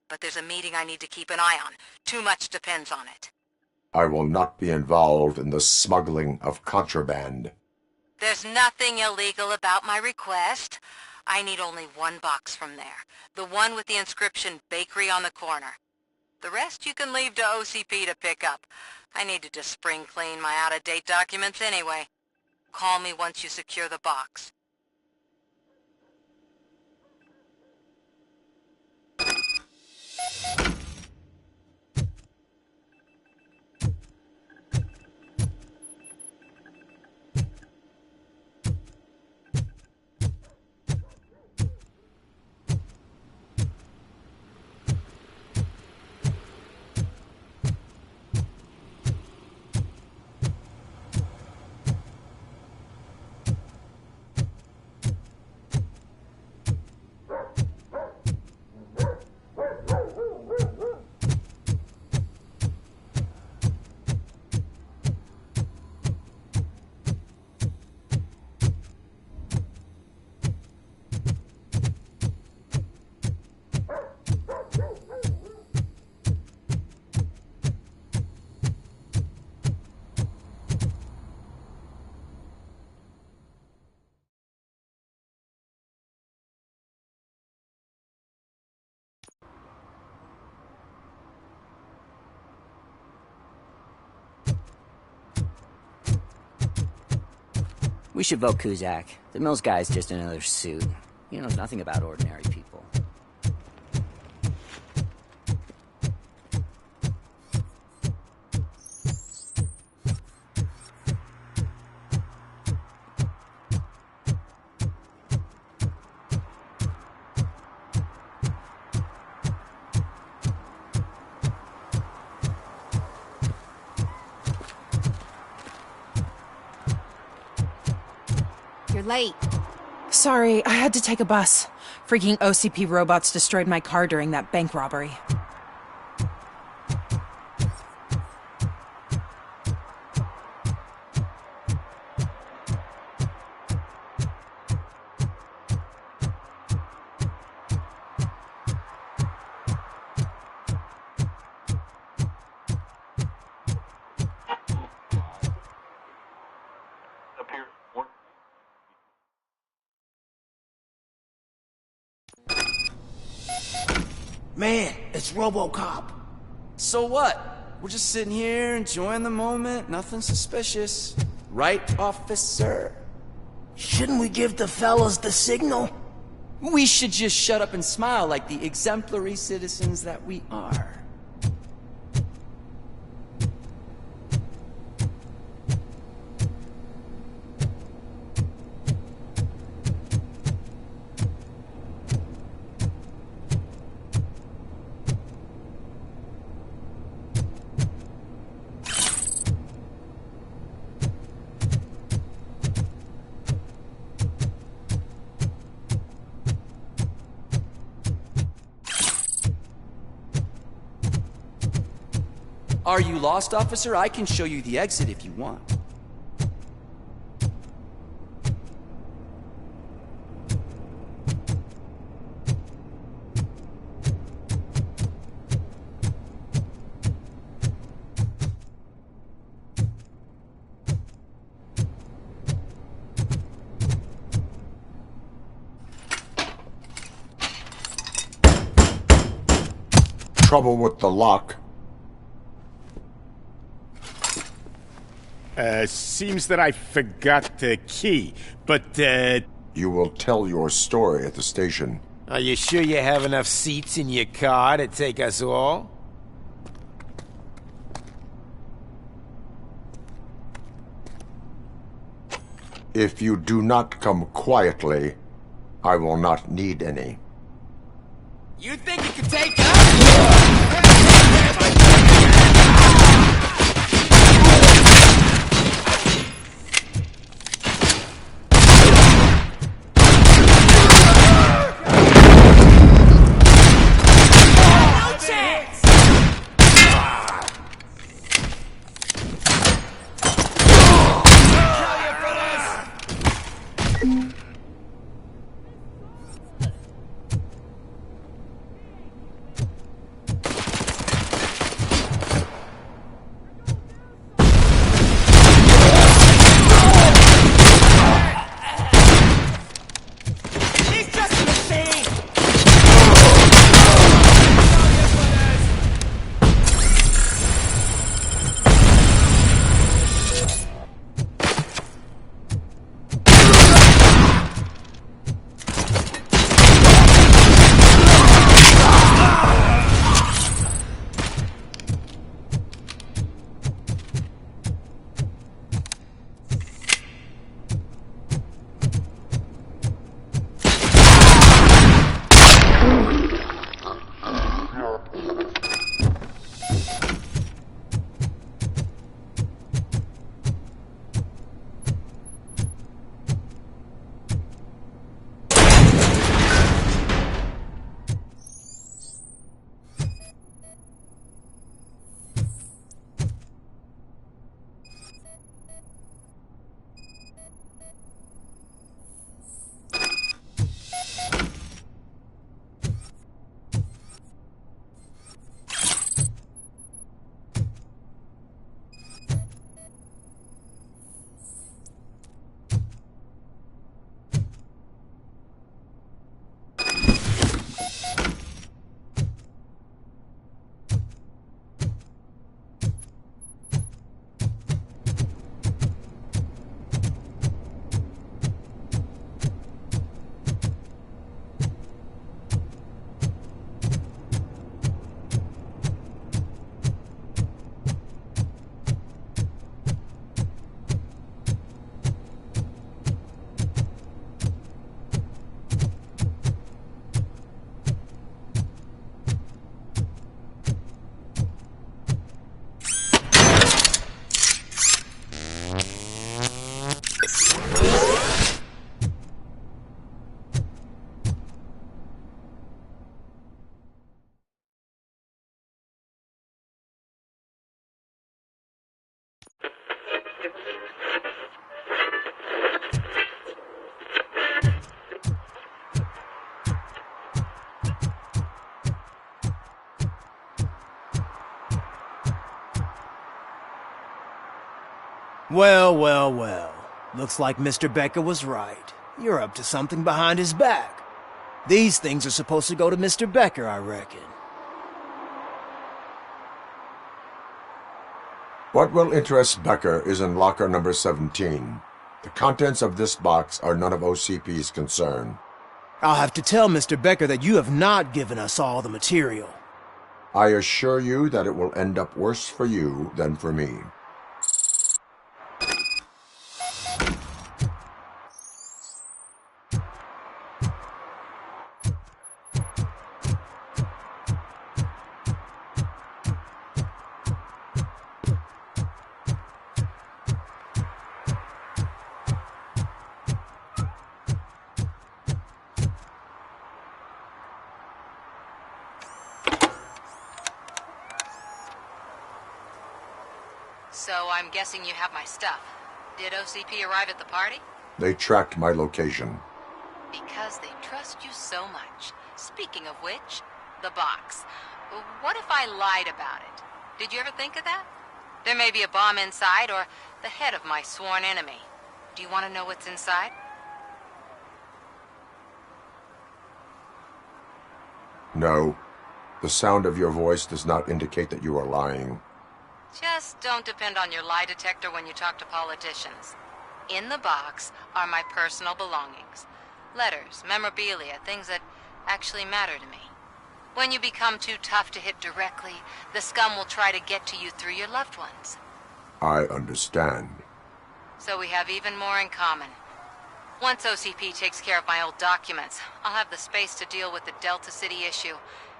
but there's a meeting I need to keep an eye on. Too much depends on it. I will not be involved in the smuggling of contraband. There's nothing illegal about my request. I need only one box from there. The one with the inscription Bakery on the corner. The rest you can leave to OCP to pick up. I need to just spring clean my out-of-date documents anyway. Call me once you secure the box. We should vote Kuzak. The Mills guy's just another suit. He knows nothing about ordinary people. You're late. Sorry, I had to take a bus. Freaking OCP robots destroyed my car during that bank robbery. Man, it's RoboCop. So what? We're just sitting here enjoying the moment, nothing suspicious. Right, officer? Shouldn't we give the fellas the signal? We should just shut up and smile like the exemplary citizens that we are. Are you lost, officer? I can show you the exit if you want. Trouble with the lock. Seems that I forgot the key, but, You will tell your story at the station. Are you sure you have enough seats in your car to take us all? If you do not come quietly, I will not need any. You think you can take us? Well, well, well. Looks like Mr. Becker was right. You're up to something behind his back. These things are supposed to go to Mr. Becker, I reckon. What will interest Becker is in locker number 17. The contents of this box are none of OCP's concern. I'll have to tell Mr. Becker that you have not given us all the material. I assure you that it will end up worse for you than for me. So I'm guessing you have my stuff. Did OCP arrive at the party? They tracked my location. Because they trust you so much. Speaking of which, the box. What if I lied about it? Did you ever think of that? There may be a bomb inside, or the head of my sworn enemy. Do you want to know what's inside? No. The sound of your voice does not indicate that you are lying. Just don't depend on your lie detector when you talk to politicians. In the box are my personal belongings. Letters, memorabilia, things that actually matter to me. When you become too tough to hit directly, the scum will try to get to you through your loved ones. I understand. So we have even more in common. Once OCP takes care of my old documents, I'll have the space to deal with the Delta City issue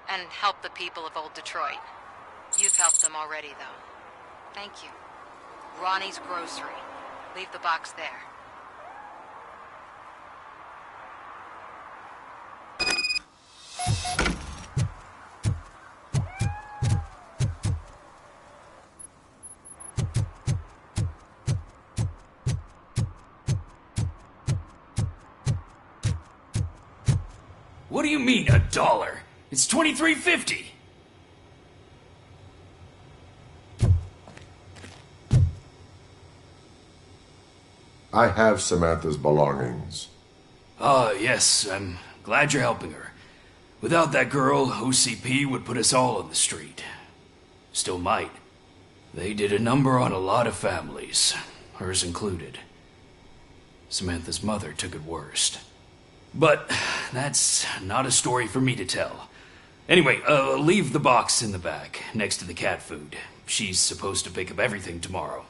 and help the people of Old Detroit. You've helped them already, though. Thank you. Ronnie's Grocery. Leave the box there. What do you mean, $1? It's $23.50. I have Samantha's belongings. Yes, I'm glad you're helping her. Without that girl, OCP would put us all on the street. Still might. They did a number on a lot of families, hers included. Samantha's mother took it worst. But that's not a story for me to tell. Anyway, leave the box in the back, next to the cat food. She's supposed to pick up everything tomorrow.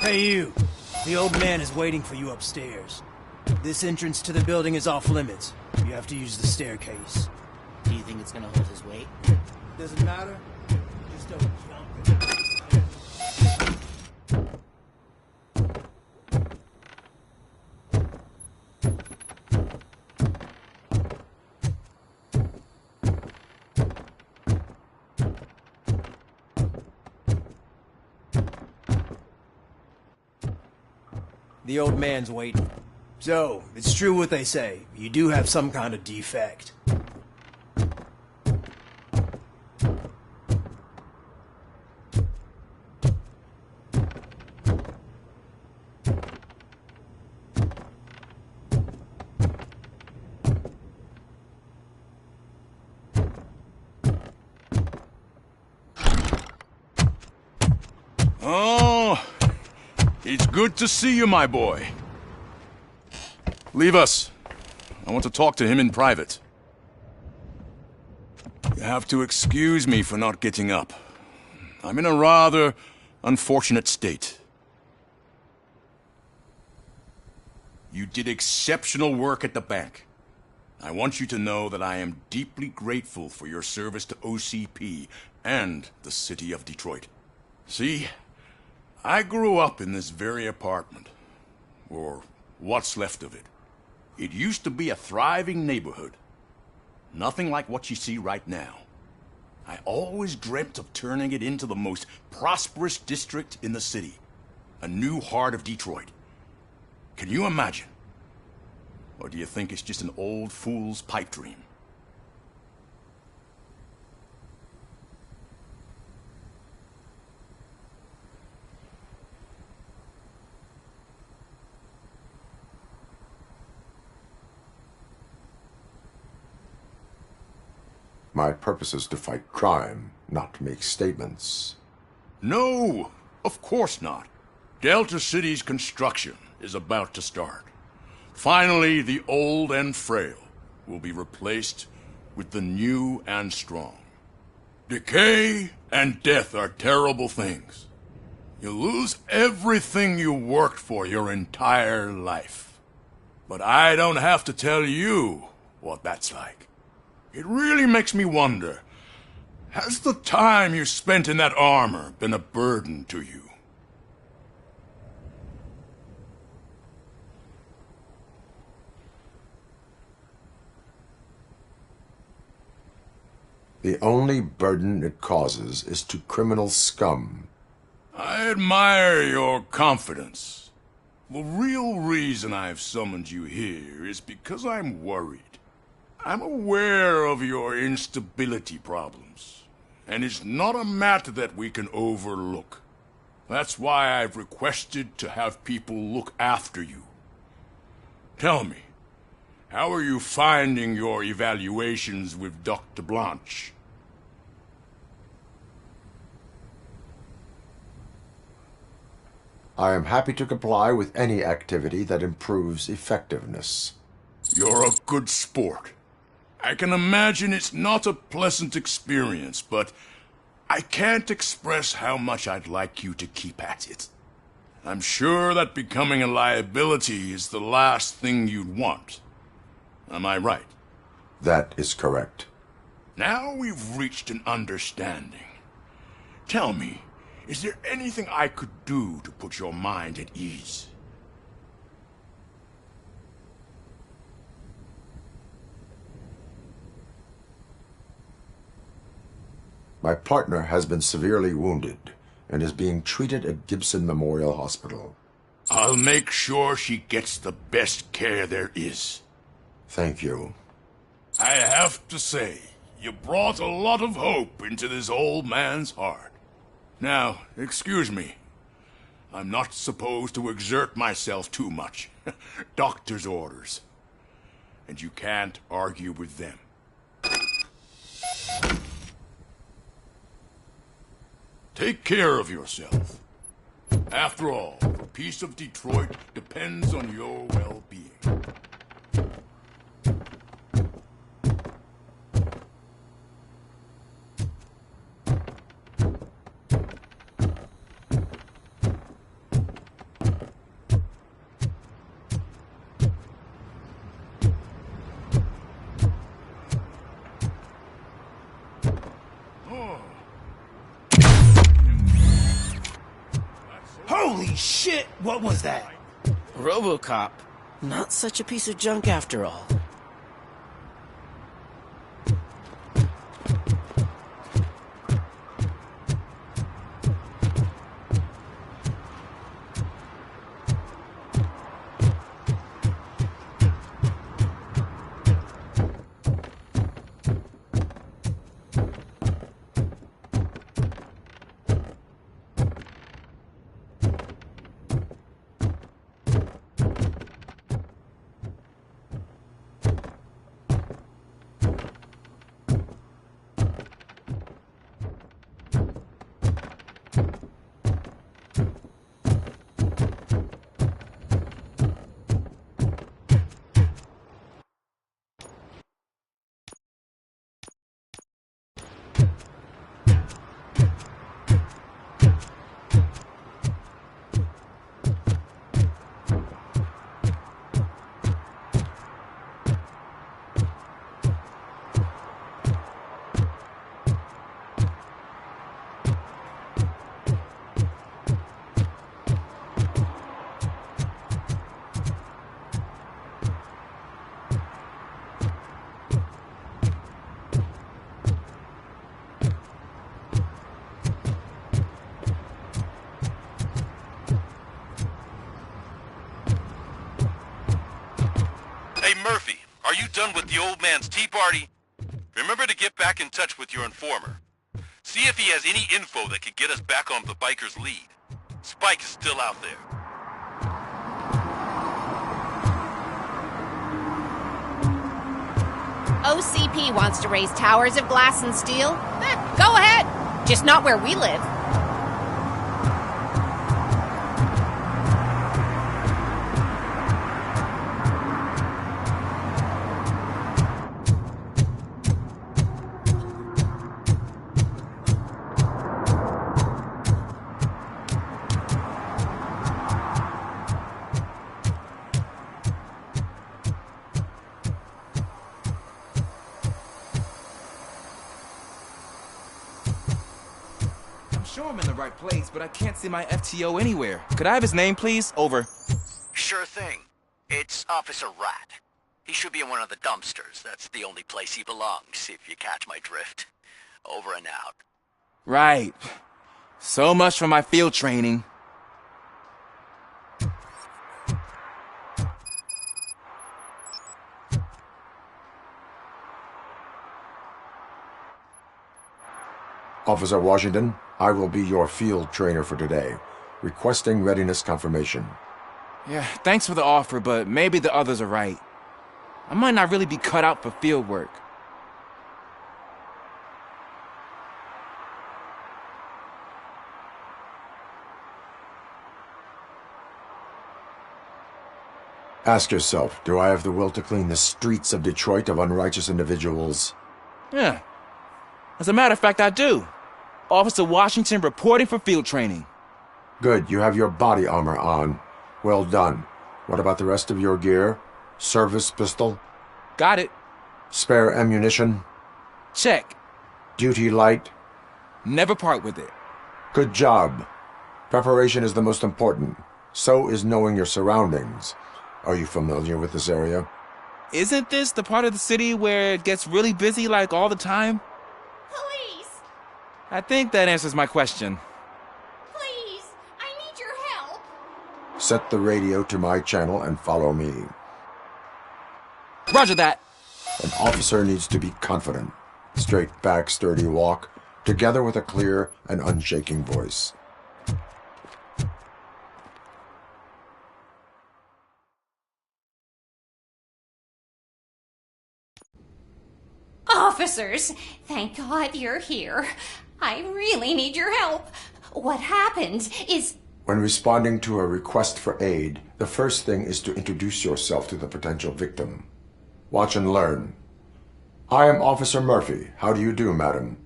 Hey you, the old man is waiting for you upstairs. This entrance to the building is off limits. You have to use the staircase. Do you think it's gonna hold his weight? Doesn't matter. Just don't jump it. The old man's waiting. So, it's true what they say. You do have some kind of defect. Oh, it's good to see you, my boy. Leave us. I want to talk to him in private. You have to excuse me for not getting up. I'm in a rather unfortunate state. You did exceptional work at the bank. I want you to know that I am deeply grateful for your service to OCP and the city of Detroit. See, I grew up in this very apartment, or what's left of it. It used to be a thriving neighborhood. Nothing like what you see right now. I always dreamt of turning it into the most prosperous district in the city. A new heart of Detroit. Can you imagine? Or do you think it's just an old fool's pipe dream? My purpose is to fight crime, not to make statements. No, of course not. Delta City's construction is about to start. Finally, the old and frail will be replaced with the new and strong. Decay and death are terrible things. You lose everything you worked for your entire life. But I don't have to tell you what that's like. It really makes me wonder, has the time you spent in that armor been a burden to you? The only burden it causes is to criminal scum. I admire your confidence. The real reason I've summoned you here is because I'm worried. I'm aware of your instability problems, and it's not a matter that we can overlook. That's why I've requested to have people look after you. Tell me, how are you finding your evaluations with Dr. Blanche? I am happy to comply with any activity that improves effectiveness. You're a good sport. I can imagine it's not a pleasant experience, but I can't express how much I'd like you to keep at it. I'm sure that becoming a liability is the last thing you'd want. Am I right? That is correct. Now we've reached an understanding. Tell me, is there anything I could do to put your mind at ease? My partner has been severely wounded and is being treated at Gibson Memorial Hospital. I'll make sure she gets the best care there is. Thank you. I have to say, you brought a lot of hope into this old man's heart. Now, excuse me. I'm not supposed to exert myself too much. Doctor's orders. And you can't argue with them. Take care of yourself. After all, the peace of Detroit depends on your well-being. Holy shit! What was that? RoboCop. Not such a piece of junk after all. Murphy, are you done with the old man's tea party? Remember to get back in touch with your informer. See if he has any info that could get us back on the biker's lead. Spike is still out there. OCP wants to raise towers of glass and steel. Go ahead. Just not where we live. Sure I'm in the right place, but I can't see my FTO anywhere. Could I have his name, please? Over. Sure thing. It's Officer Rat. He should be in one of the dumpsters. That's the only place he belongs, if you catch my drift. Over and out. Right. So much for my field training. Officer Washington, I will be your field trainer for today. Requesting readiness confirmation. Yeah, thanks for the offer, but maybe the others are right. I might not really be cut out for field work. Ask yourself, do I have the will to clean the streets of Detroit of unrighteous individuals? Yeah. As a matter of fact, I do. Officer Washington reporting for field training. Good, you have your body armor on. Well done. What about the rest of your gear? Service pistol? Got it. Spare ammunition? Check. Duty light? Never part with it. Good job. Preparation is the most important. So is knowing your surroundings. Are you familiar with this area? Isn't this the part of the city where it gets really busy like all the time? Police! I think that answers my question. Please, I need your help. Set the radio to my channel and follow me. Roger that. An officer needs to be confident. Straight back, sturdy walk, together with a clear and unshaking voice. Officers, thank God you're here. I really need your help. What happened is... When responding to a request for aid, the first thing is to introduce yourself to the potential victim. Watch and learn. I am Officer Murphy. How do you do, madam?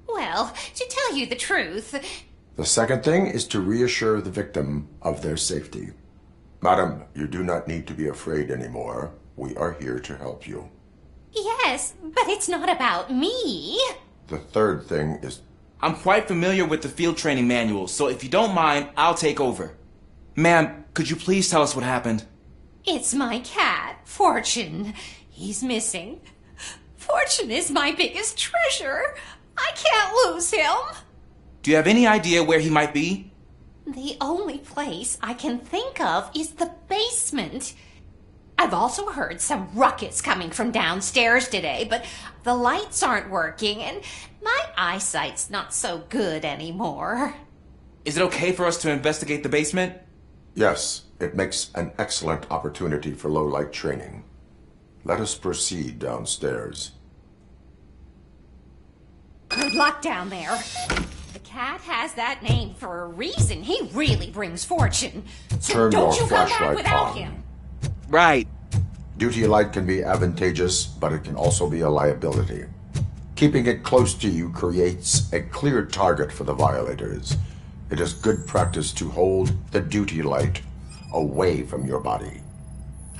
Well, to tell you the truth... The second thing is to reassure the victim of their safety. Madam, you do not need to be afraid anymore. We are here to help you. Yes, but it's not about me. The third thing is... I'm quite familiar with the field training manual, so if you don't mind, I'll take over. Ma'am, could you please tell us what happened? It's my cat, Fortune. He's missing. Fortune is my biggest treasure. I can't lose him. Do you have any idea where he might be? The only place I can think of is the basement. I've also heard some ruckus coming from downstairs today, but the lights aren't working and my eyesight's not so good anymore. Is it okay for us to investigate the basement? Yes, it makes an excellent opportunity for low-light training. Let us proceed downstairs. Good luck down there. The cat has that name for a reason. He really brings fortune. So Turn don't your you come back flashlight without on. him. Right. Duty light can be advantageous, but it can also be a liability. Keeping it close to you creates a clear target for the violators. It is good practice to hold the duty light away from your body.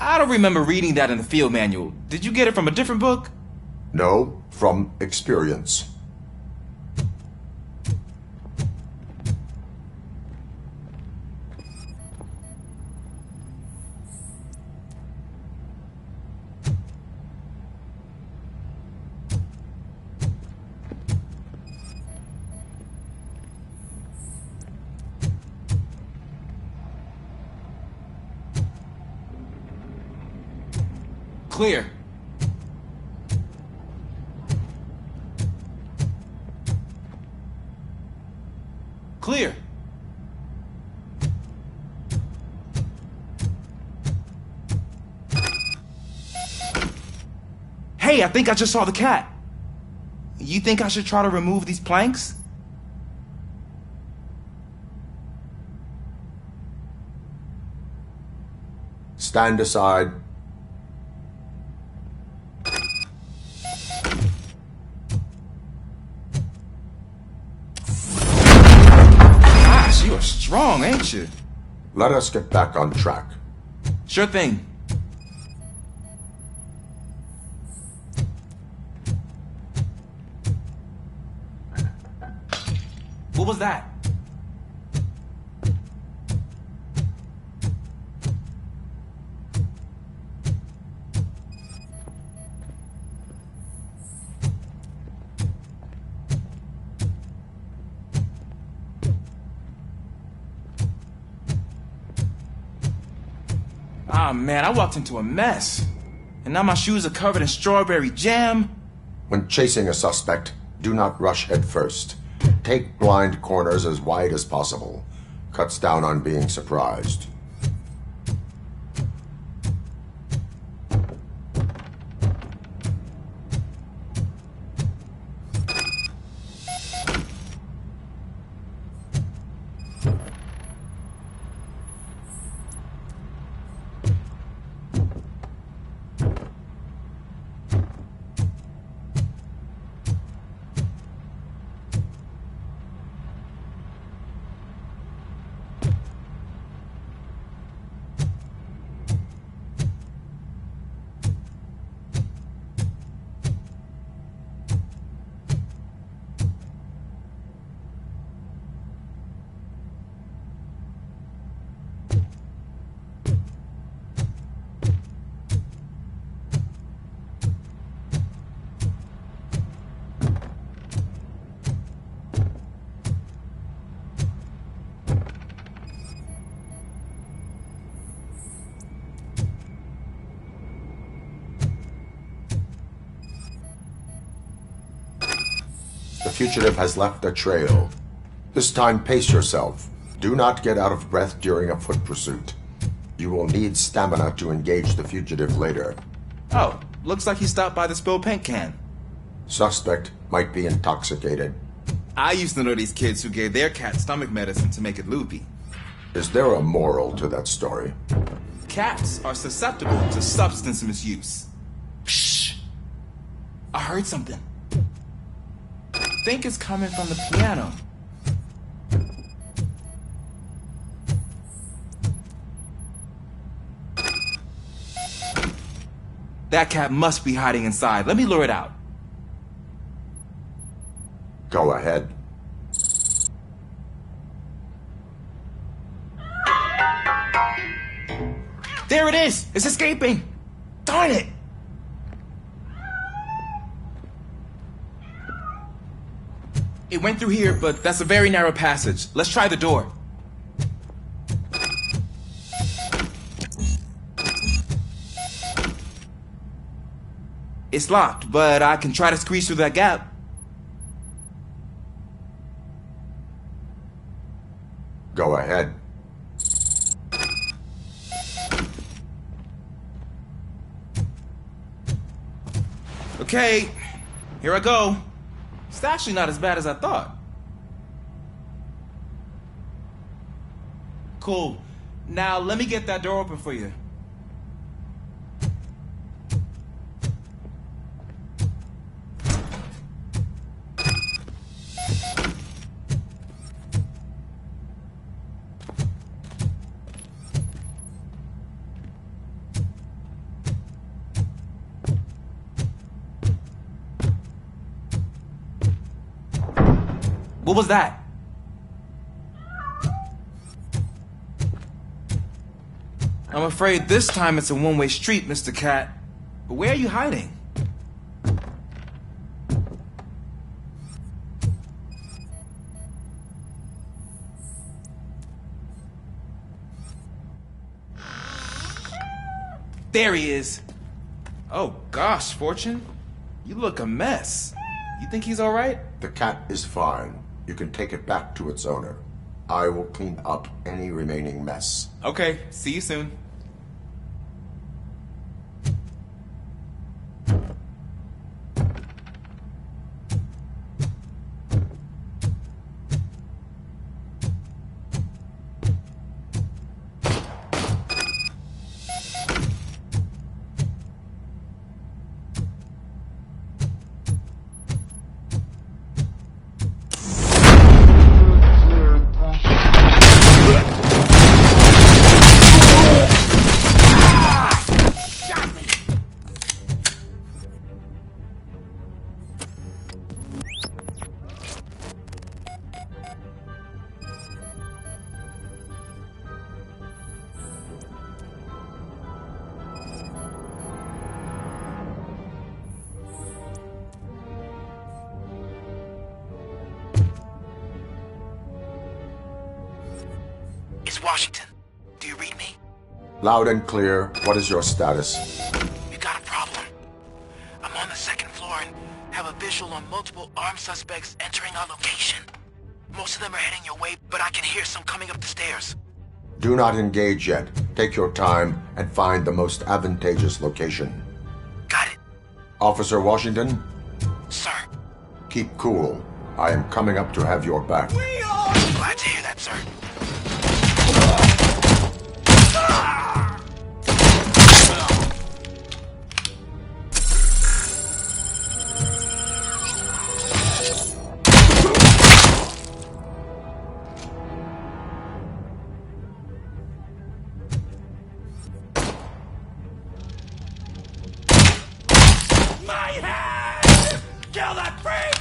I don't remember reading that in the field manual. Did you get it from a different book? No, from experience. Clear. Clear. Hey, I think I just saw the cat. You think I should try to remove these planks? Stand aside. Gosh, you are strong, ain't you? Let us get back on track. Sure thing. What was that? Ah, man, I walked into a mess. And now my shoes are covered in strawberry jam. When chasing a suspect, do not rush head first. Take blind corners as wide as possible. Cuts down on being surprised. The fugitive has left a trail. This time, pace yourself. Do not get out of breath during a foot pursuit. You will need stamina to engage the fugitive later. Oh, looks like he stopped by the spilled paint can. Suspect might be intoxicated. I used to know these kids who gave their cat stomach medicine to make it loopy. Is there a moral to that story? Cats are susceptible to substance misuse. Shh! I heard something. I think it's coming from the piano. That cat must be hiding inside. Let me lure it out. Go ahead. There it is! It's escaping! Darn it! It went through here, but that's a very narrow passage. Let's try the door. It's locked, but I can try to squeeze through that gap. Go ahead. Okay, here I go. It's actually not as bad as I thought. Cool. Now let me get that door open for you. What was that? I'm afraid this time it's a one-way street, Mr. Cat. But where are you hiding? There he is. Oh gosh, Fortune. You look a mess. You think he's alright? The cat is fine. You can take it back to its owner. I will clean up any remaining mess. Okay, see you soon. Washington, do you read me? Loud and clear. What is your status? We got a problem. I'm on the second floor and have a visual on multiple armed suspects entering our location. Most of them are heading your way, but I can hear some coming up the stairs. Do not engage yet. Take your time and find the most advantageous location. Got it. Officer Washington? Sir. Keep cool. I am coming up to have your back. Glad to hear that, sir. My head! Kill that freak!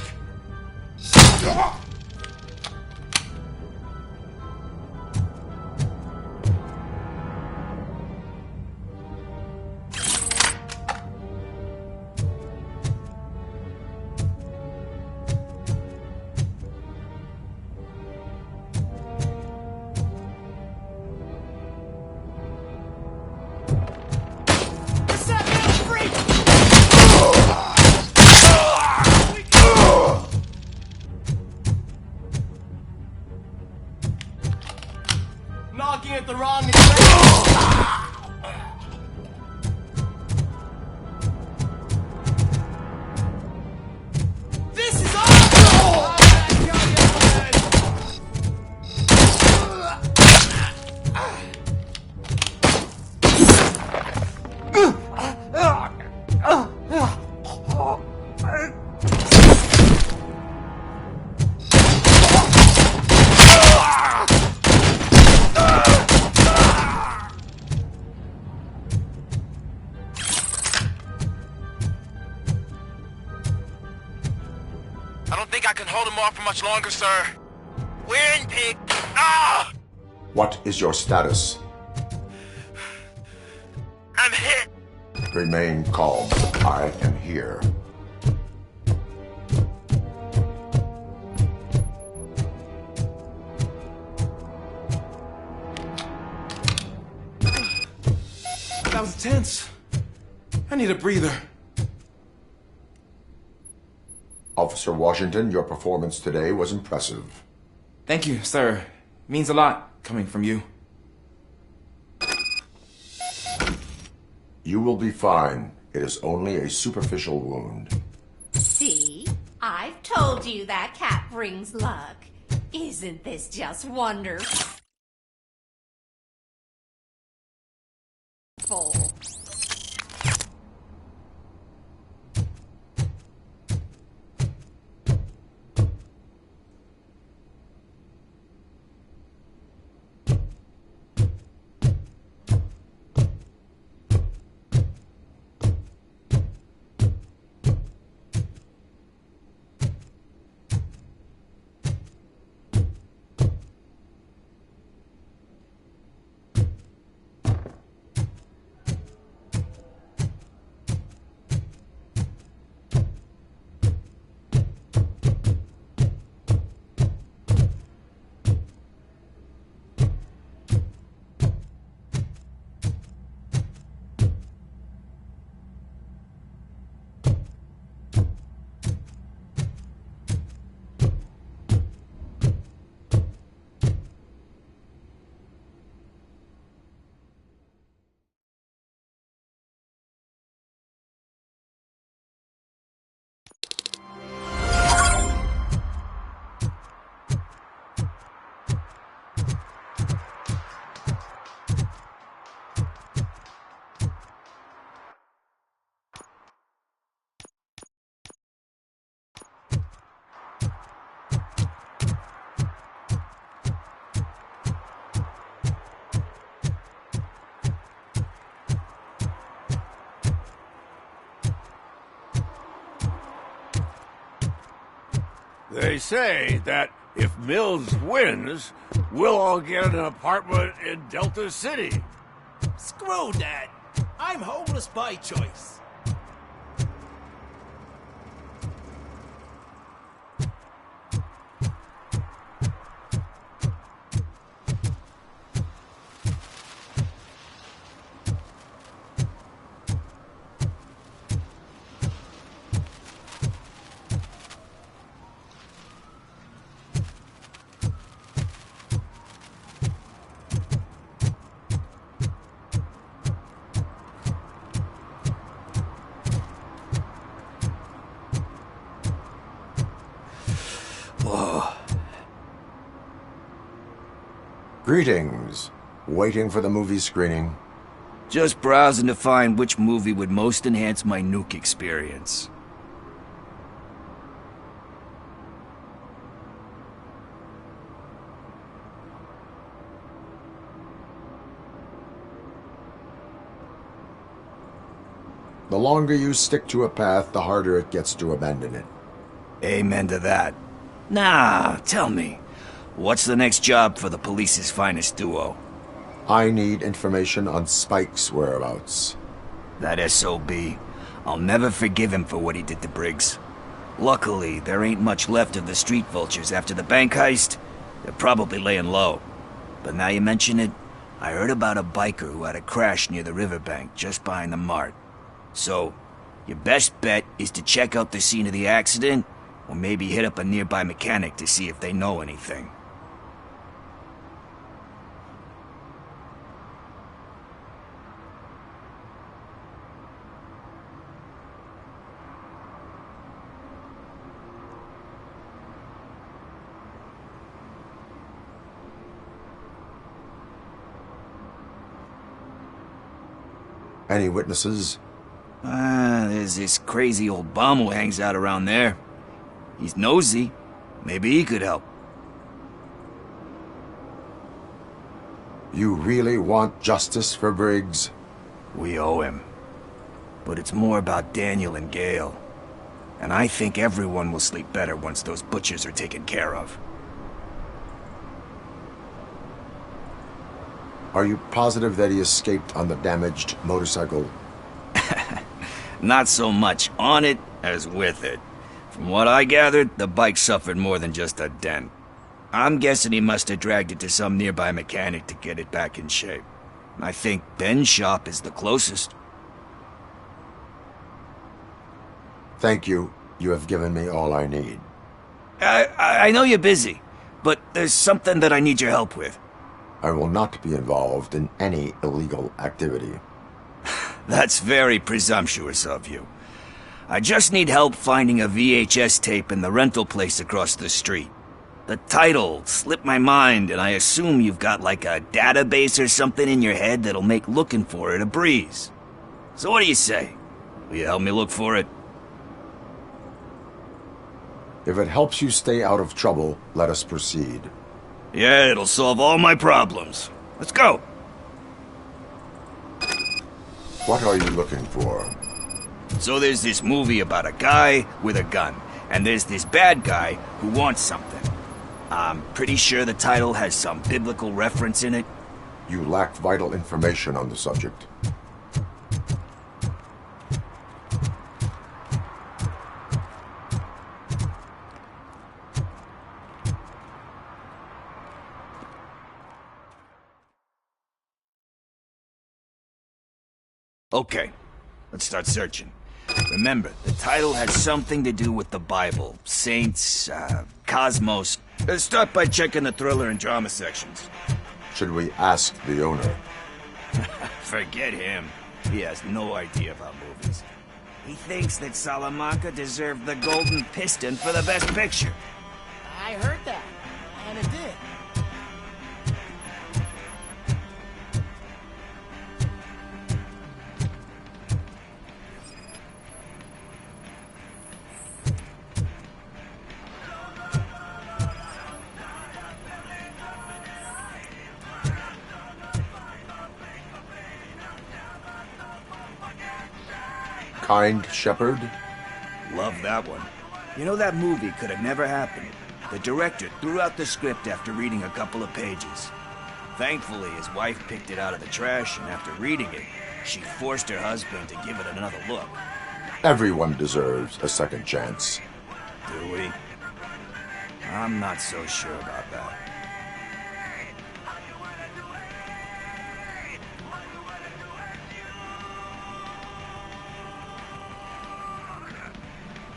Knocking at the wrong This is awful! I don't think I can hold him off for much longer, sir. We're in, pig. Ah! What is your status? I'm hit. Remain calm. I am here. That was tense. I need a breather. Officer Washington, your performance today was impressive. Thank you, sir. Means a lot coming from you. You will be fine. It is only a superficial wound. See? I've told you that cat brings luck. Isn't this just wonderful? They say that if Mills wins, we'll all get an apartment in Delta City. Screw that. I'm homeless by choice. Greetings. Waiting for the movie screening? Just browsing to find which movie would most enhance my nuke experience. The longer you stick to a path, the harder it gets to abandon it. Amen to that. Now, tell me, what's the next job for the police's finest duo? I need information on Spike's whereabouts. That SOB. I'll never forgive him for what he did to Briggs. Luckily, there ain't much left of the street vultures after the bank heist. They're probably laying low. But now you mention it, I heard about a biker who had a crash near the riverbank just behind the mart. So, your best bet is to check out the scene of the accident, or maybe hit up a nearby mechanic to see if they know anything. Any witnesses? There's this crazy old bum who hangs out around there. He's nosy. Maybe he could help. You really want justice for Briggs? We owe him. But it's more about Daniel and Gale. And I think everyone will sleep better once those butchers are taken care of. Are you positive that he escaped on the damaged motorcycle? Not so much on it as with it. From what I gathered, the bike suffered more than just a dent. I'm guessing he must have dragged it to some nearby mechanic to get it back in shape. I think Ben's shop is the closest. Thank you. You have given me all I need. I know you're busy, but there's something that I need your help with. I will not be involved in any illegal activity. That's very presumptuous of you. I just need help finding a VHS tape in the rental place across the street. The title slipped my mind, and I assume you've got like a database or something in your head that'll make looking for it a breeze. So what do you say? Will you help me look for it? If it helps you stay out of trouble, let us proceed. Yeah, it'll solve all my problems. Let's go! What are you looking for? So there's this movie about a guy with a gun, and there's this bad guy who wants something. I'm pretty sure the title has some biblical reference in it. You lack vital information on the subject. Okay, let's start searching. Remember, the title has something to do with the Bible, saints, cosmos. Let's start by checking the thriller and drama sections. Should we ask the owner? Forget him. He has no idea about movies. He thinks that Salamanca deserved the Golden Piston for the Best Picture. I heard that, and it did. Kind Shepherd? Love that one. You know, that movie could have never happened. The director threw out the script after reading a couple of pages. Thankfully, his wife picked it out of the trash, and after reading it, she forced her husband to give it another look. Everyone deserves a second chance. Do we? I'm not so sure about that.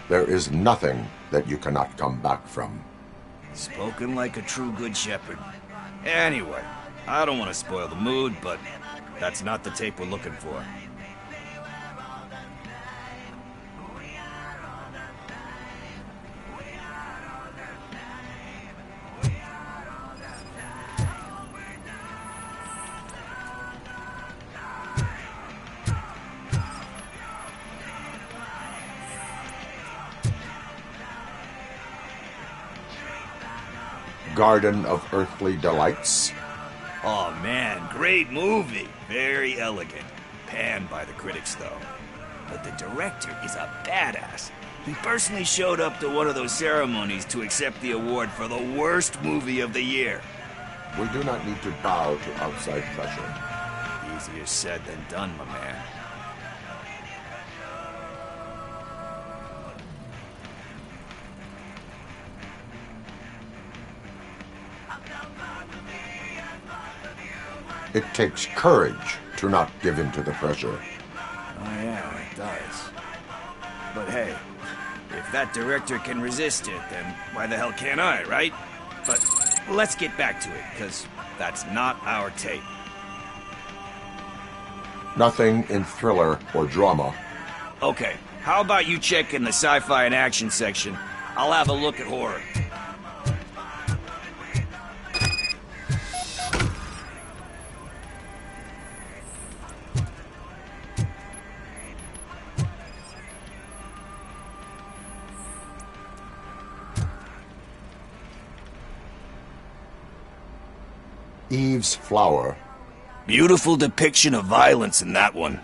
There is nothing that you cannot come back from. Spoken like a true good shepherd. Anyway, I don't want to spoil the mood, but that's not the tape we're looking for. Garden of Earthly Delights. Oh man, great movie. Very elegant. Panned by the critics, though. But the director is a badass. He personally showed up to one of those ceremonies to accept the award for the worst movie of the year. We do not need to bow to outside pressure. Easier said than done, my man. It takes courage to not give in to the pressure. Oh yeah, it does. But hey, if that director can resist it, then why the hell can't I, right? But let's get back to it, because that's not our tape. Nothing in thriller or drama. Okay, how about you check in the sci-fi and action section? I'll have a look at horror. Eve's Flower. Beautiful depiction of violence in that one.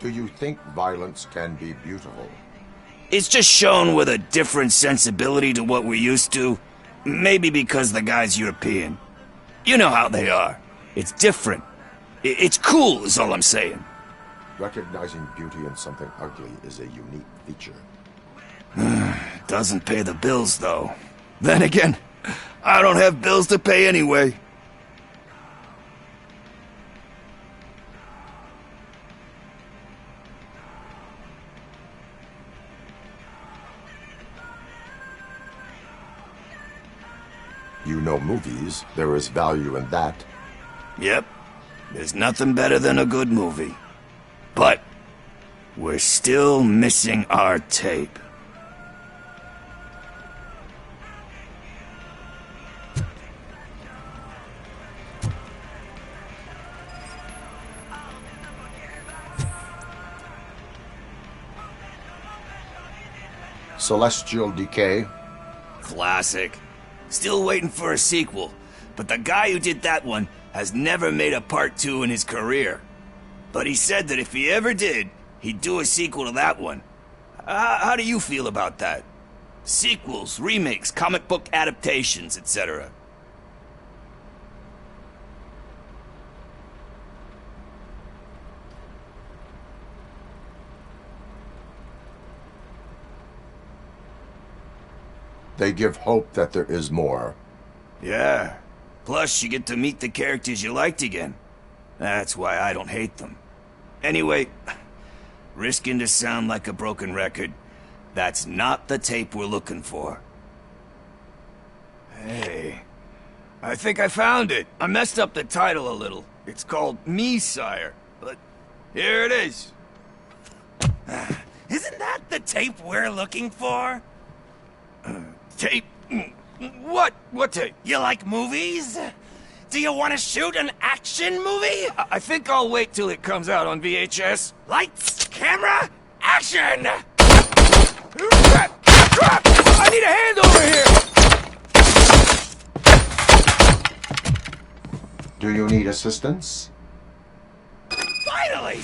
Do you think violence can be beautiful? It's just shown with a different sensibility to what we're used to. Maybe because the guy's European. You know how they are. It's different. It's cool, is all I'm saying. Recognizing beauty in something ugly is a unique feature. Doesn't pay the bills, though. Then again, I don't have bills to pay anyway. You know movies. There is value in that. Yep. There's nothing better than a good movie. But we're still missing our tape. Celestial Decay. Classic. Still waiting for a sequel, but the guy who did that one has never made a part 2 in his career. But he said that if he ever did, he'd do a sequel to that one. How do you feel about that? Sequels, remakes, comic book adaptations, etc. They give hope that there is more. Yeah. Plus, you get to meet the characters you liked again. That's why I don't hate them. Anyway, risking to sound like a broken record, that's not the tape we're looking for. Hey, I think I found it. I messed up the title a little. It's called Me, Sire, but here it is. Isn't that the tape we're looking for? Tape? What? What tape? You like movies? Do you want to shoot an action movie? I think I'll wait till it comes out on VHS. Lights, camera, action! Crap! Crap! I need a hand over here! Do you need assistance? Finally!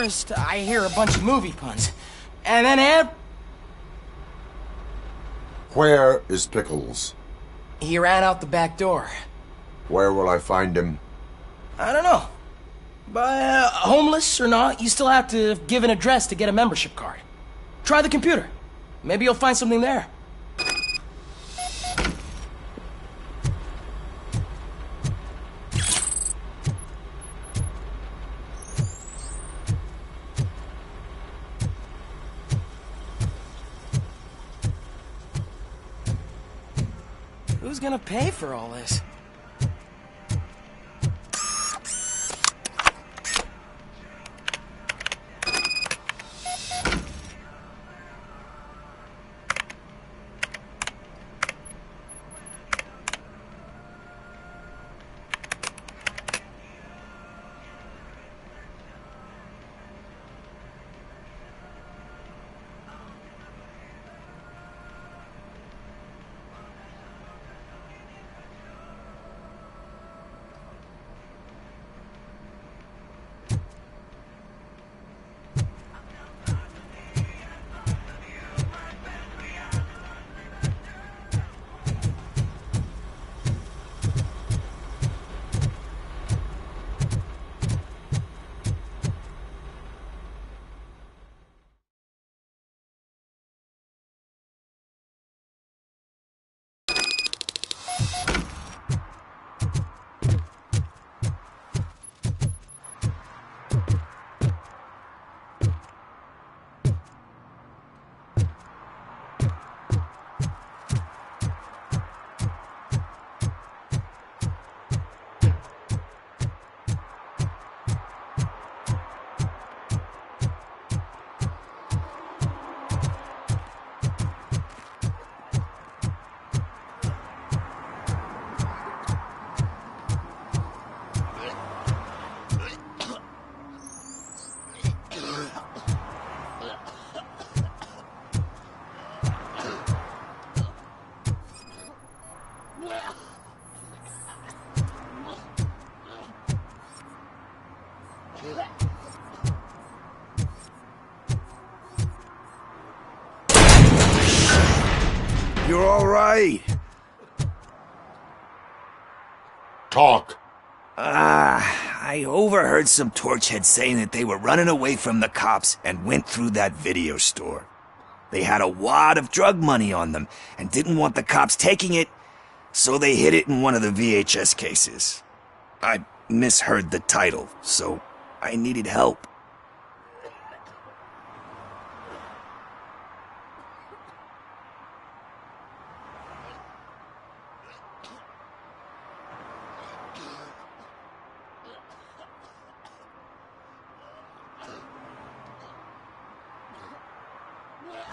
first, I hear a bunch of movie puns. And then Where is Pickles? he ran out the back door. Where will I find him? I don't know. But homeless or not, you still have to give an address to get a membership card. Try the computer. Maybe you'll find something there. Who's gonna pay for all this? You're all right. Talk. I overheard some torchheads saying that they were running away from the cops and went through that video store. They had a wad of drug money on them and didn't want the cops taking it, so they hid it in one of the VHS cases. I misheard the title, so I needed help.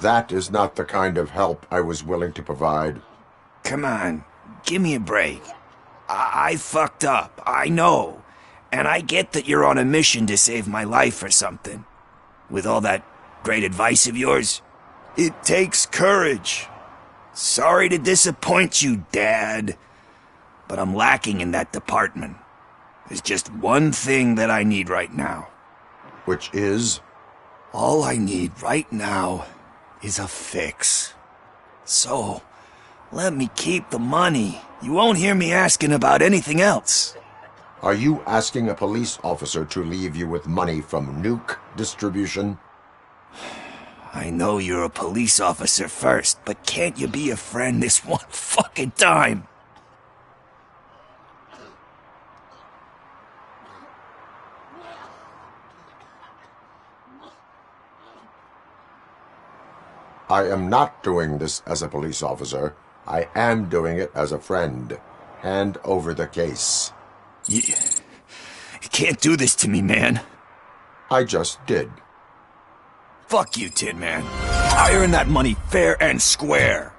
That is not the kind of help I was willing to provide. Come on, give me a break. I fucked up, I know. And I get that you're on a mission to save my life or something. With all that great advice of yours, it takes courage. Sorry to disappoint you, Dad. But I'm lacking in that department. There's just one thing that I need right now. Which is? All I need right now is a fix. So, let me keep the money. You won't hear me asking about anything else. Are you asking a police officer to leave you with money from nuke distribution? I know you're a police officer first, but can't you be a friend this one fucking time? I am not doing this as a police officer. I am doing it as a friend. Hand over the case. You can't do this to me, man. I just did. Fuck you, Tin Man. I earned that money fair and square.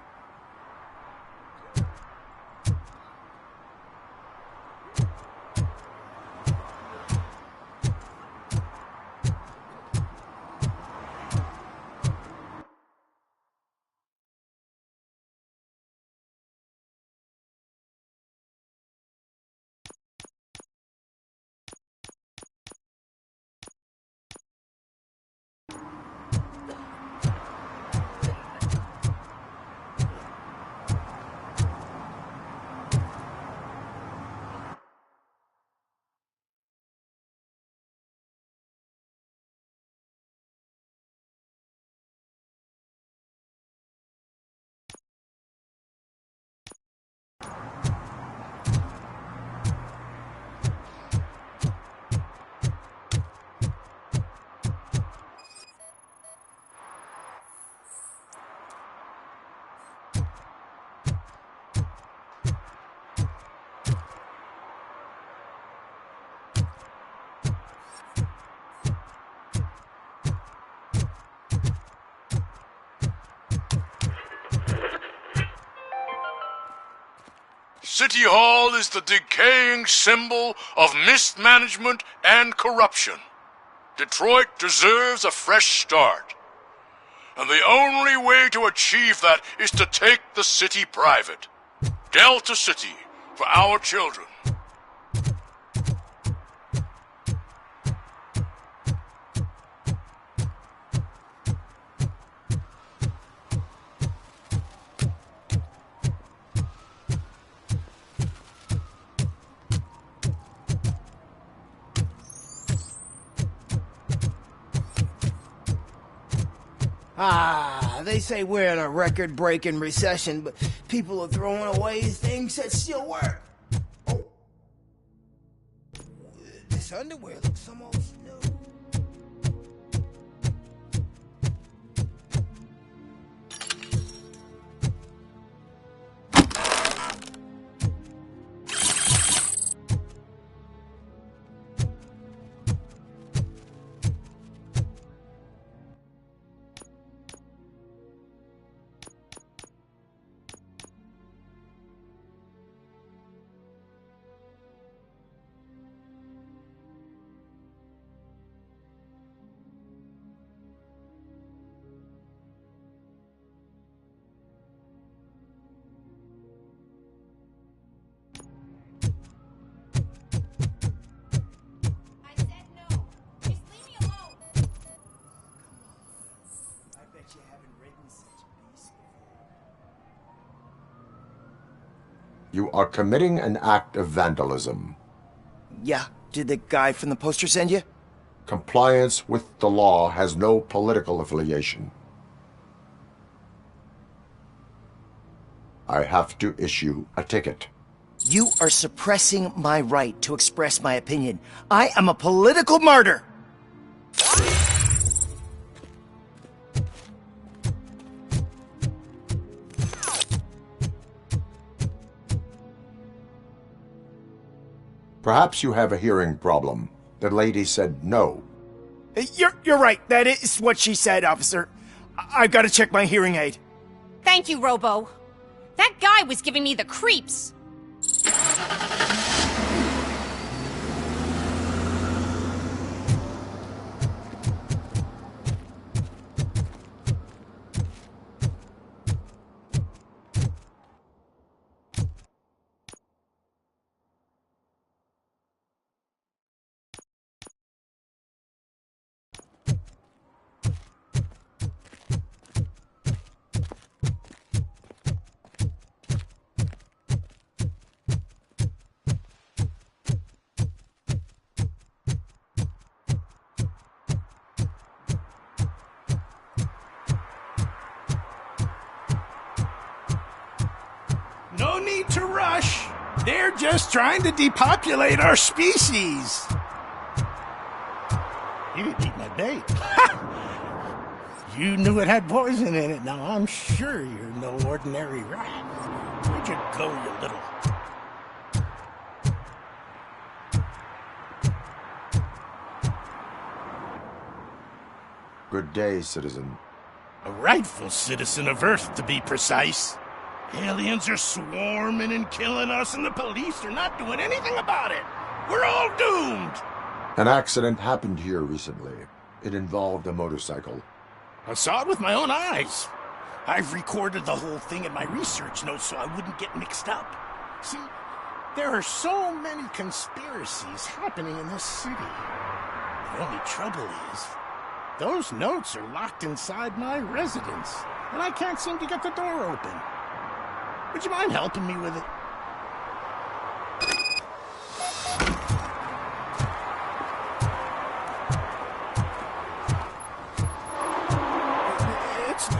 City Hall is the decaying symbol of mismanagement and corruption. Detroit deserves a fresh start. And the only way to achieve that is to take the city private. Delta City, for our children. They say we're in a record-breaking recession, but people are throwing away things that still work. Oh. This underwear looks almost new. You are committing an act of vandalism. Yeah, did the guy from the poster send you? Compliance with the law has no political affiliation. I have to issue a ticket. You are suppressing my right to express my opinion. I am a political martyr! Perhaps you have a hearing problem. The lady said no. You're right. That is what she said, officer. I've got to check my hearing aid. Thank you, Robo. That guy was giving me the creeps. No need to rush. They're just trying to depopulate our species. You didn't eat my bait. You knew it had poison in it. Now I'm sure you're no ordinary rat. Where'd you go, you little... Good day, citizen. A rightful citizen of Earth, to be precise. Aliens are swarming and killing us, and the police are not doing anything about it. We're all doomed. An accident happened here recently. It involved a motorcycle. I saw it with my own eyes. I've recorded the whole thing in my research notes so I wouldn't get mixed up. See, there are so many conspiracies happening in this city. The only trouble is, those notes are locked inside my residence, and I can't seem to get the door open. Would you mind helping me with it?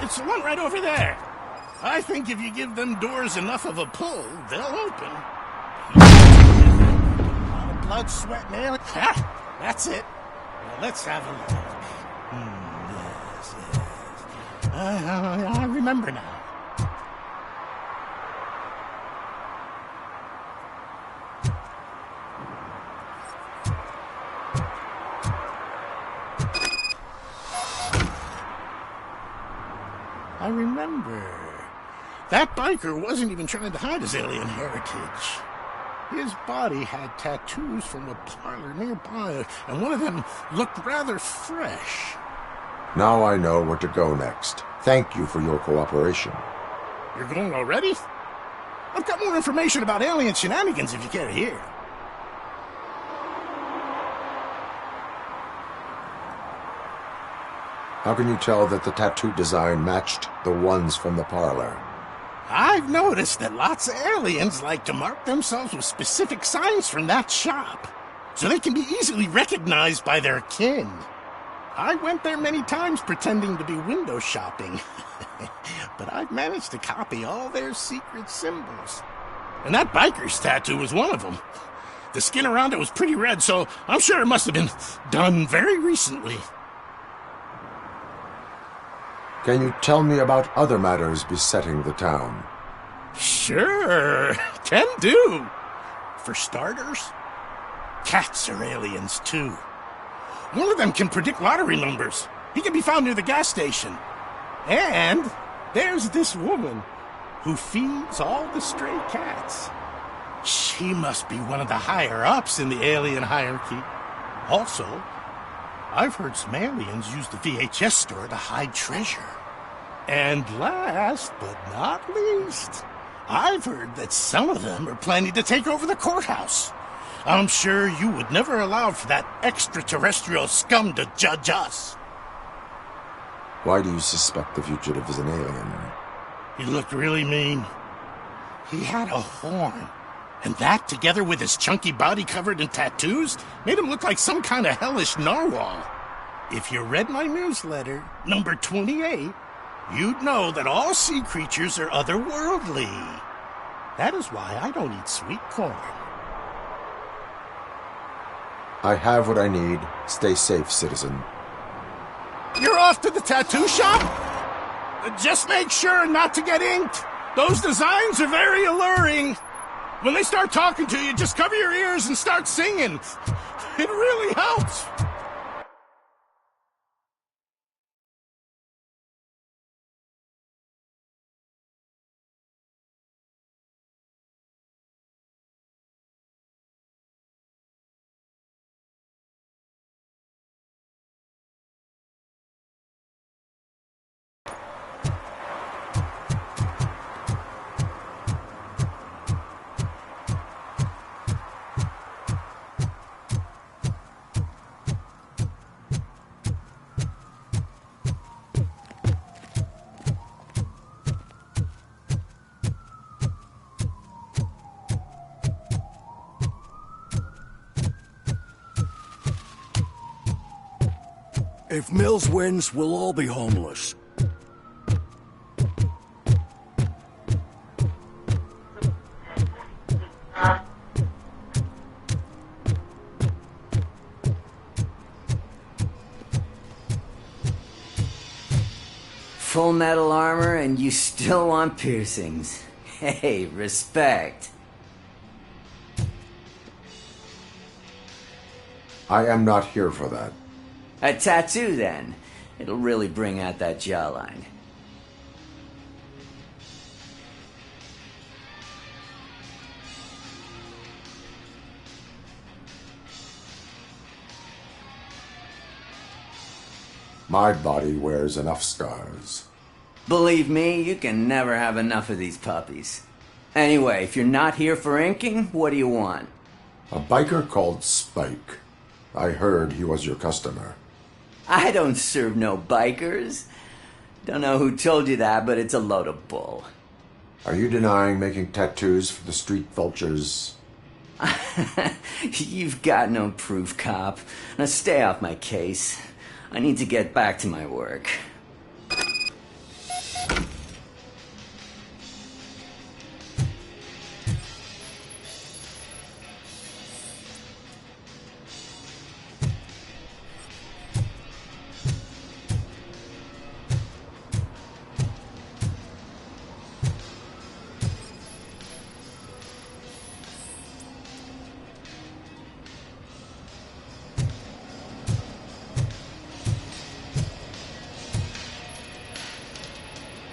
It's the one right over there. I think if you give them doors enough of a pull, they'll open. Blood, sweat, and alien. Ha! That's it. Now let's have a look. Yes. I remember now. I remember. That biker wasn't even trying to hide his alien heritage. His body had tattoos from a parlor nearby, and one of them looked rather fresh. Now I know where to go next. Thank you for your cooperation. You're going already? I've got more information about alien shenanigans if you care to hear. How can you tell that the tattoo design matched the ones from the parlor? I've noticed that lots of aliens like to mark themselves with specific signs from that shop, so they can be easily recognized by their kin. I went there many times pretending to be window shopping, but I've managed to copy all their secret symbols. And that biker's tattoo was one of them. The skin around it was pretty red, so I'm sure it must have been done very recently. Can you tell me about other matters besetting the town? Sure, can do. For starters, cats are aliens too. One of them can predict lottery numbers. He can be found near the gas station. And there's this woman who feeds all the stray cats. She must be one of the higher-ups in the alien hierarchy. Also, I've heard some aliens use the VHS store to hide treasure. And last but not least, I've heard that some of them are planning to take over the courthouse. I'm sure you would never allow for that extraterrestrial scum to judge us. Why do you suspect the fugitive is an alien? He looked really mean. He had a horn. And that, together with his chunky body covered in tattoos, made him look like some kind of hellish narwhal. If you read my newsletter, number 28, you'd know that all sea creatures are otherworldly. That is why I don't eat sweet corn. I have what I need. Stay safe, citizen. You're off to the tattoo shop? Just make sure not to get inked. Those designs are very alluring. When they start talking to you, just cover your ears and start singing. It really helps. If Mills wins, we'll all be homeless. Full metal armor and you still want piercings. Hey, respect. I am not here for that. A tattoo, then. It'll really bring out that jawline. My body wears enough scars. Believe me, you can never have enough of these puppies. Anyway, if you're not here for inking, what do you want? A biker called Spike. I heard he was your customer. I don't serve no bikers. Don't know who told you that, but it's a load of bull. Are you denying making tattoos for the street vultures? You've got no proof, cop. Now stay off my case. I need to get back to my work.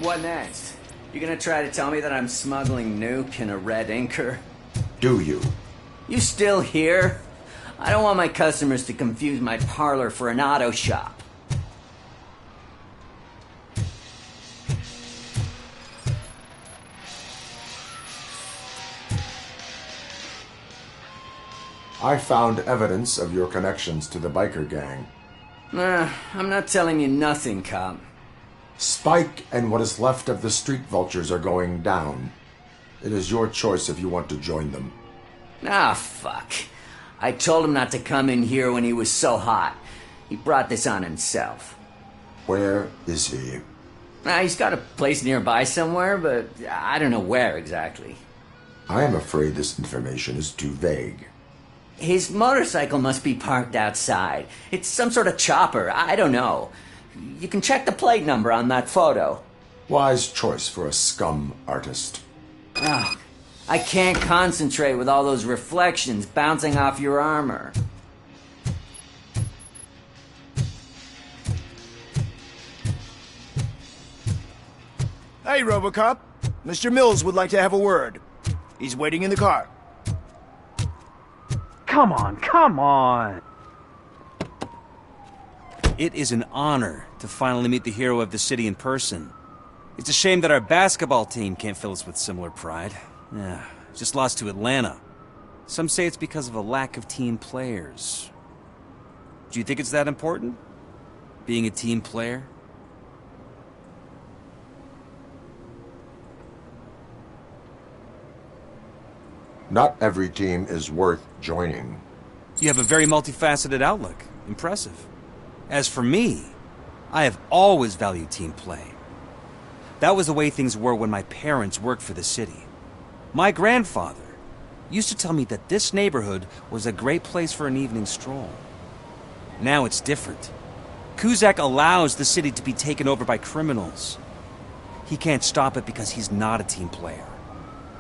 What next? You gonna try to tell me that I'm smuggling nuke in a red inker? Do you? You still here? I don't want my customers to confuse my parlor for an auto shop. I found evidence of your connections to the biker gang. I'm not telling you nothing, cop. Spike and what is left of the street vultures are going down. It is your choice if you want to join them. Ah, fuck. I told him not to come in here when he was so hot. He brought this on himself. Where is he? He's got a place nearby somewhere, but I don't know where exactly. I am afraid this information is too vague. His motorcycle must be parked outside. It's some sort of chopper. I don't know. You can check the plate number on that photo. Wise choice for a scum artist. Oh, I can't concentrate with all those reflections bouncing off your armor. Hey, RoboCop. Mr. Mills would like to have a word. He's waiting in the car. Come on, come on! It is an honor to finally meet the hero of the city in person. It's a shame that our basketball team can't fill us with similar pride. Yeah, just lost to Atlanta. Some say it's because of a lack of team players. Do you think it's that important? Being a team player? Not every team is worth joining. You have a very multifaceted outlook. Impressive. As for me, I have always valued team play. That was the way things were when my parents worked for the city. My grandfather used to tell me that this neighborhood was a great place for an evening stroll. Now it's different. Cusack allows the city to be taken over by criminals. He can't stop it because he's not a team player.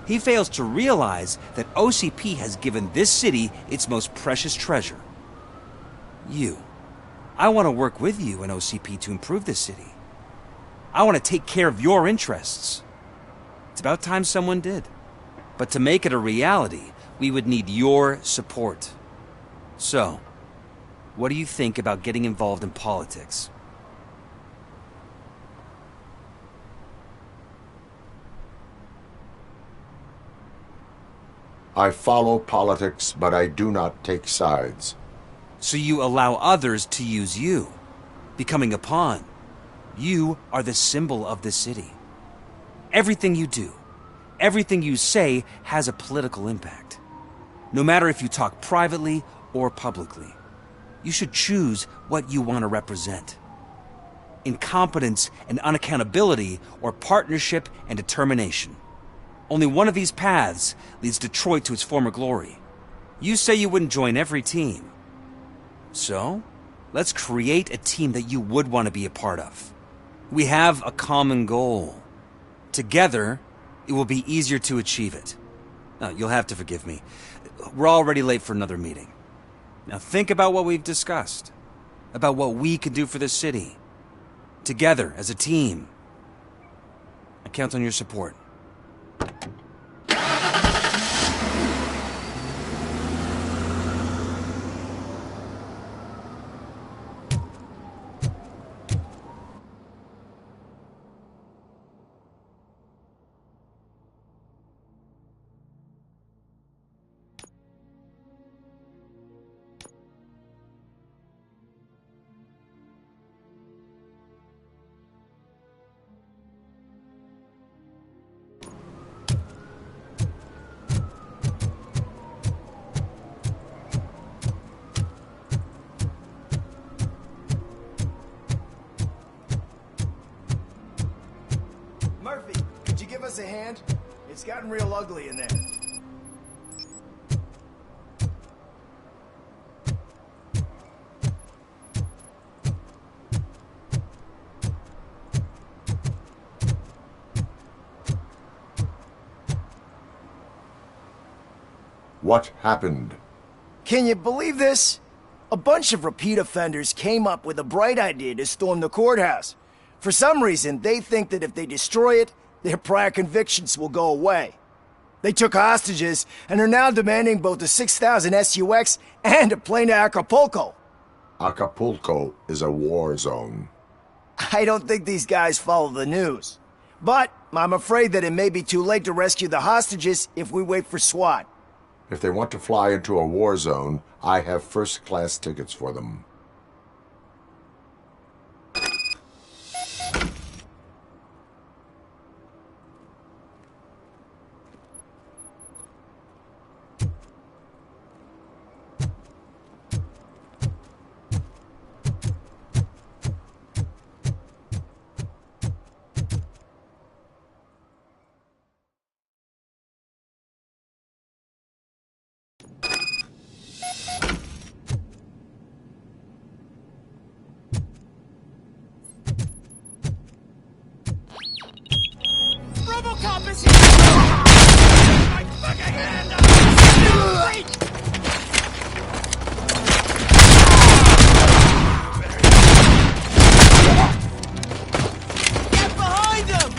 He fails to realize that OCP has given this city its most precious treasure. You. I want to work with you and OCP to improve this city. I want to take care of your interests. It's about time someone did. But to make it a reality, we would need your support. So, what do you think about getting involved in politics? I follow politics, but I do not take sides. So you allow others to use you, becoming a pawn. You are the symbol of the city. Everything you do, everything you say has a political impact. No matter if you talk privately or publicly, you should choose what you want to represent. Incompetence and unaccountability, or partnership and determination. Only one of these paths leads Detroit to its former glory. You say you wouldn't join every team. So, let's create a team that you would want to be a part of. We have a common goal. Together, it will be easier to achieve it. Now, you'll have to forgive me. We're already late for another meeting. Now think about what we've discussed. About what we can do for the city. Together, as a team. I count on your support. Give us a hand? It's gotten real ugly in there. What happened? Can you believe this? A bunch of repeat offenders came up with a bright idea to storm the courthouse. For some reason, they think that if they destroy it, their prior convictions will go away. They took hostages and are now demanding both a 6,000 SUX and a plane to Acapulco. Acapulco is a war zone. I don't think these guys follow the news. But I'm afraid that it may be too late to rescue the hostages if we wait for SWAT. If they want to fly into a war zone, I have first-class tickets for them. RoboCop is here! My fucking hand up! Wait! Get behind him!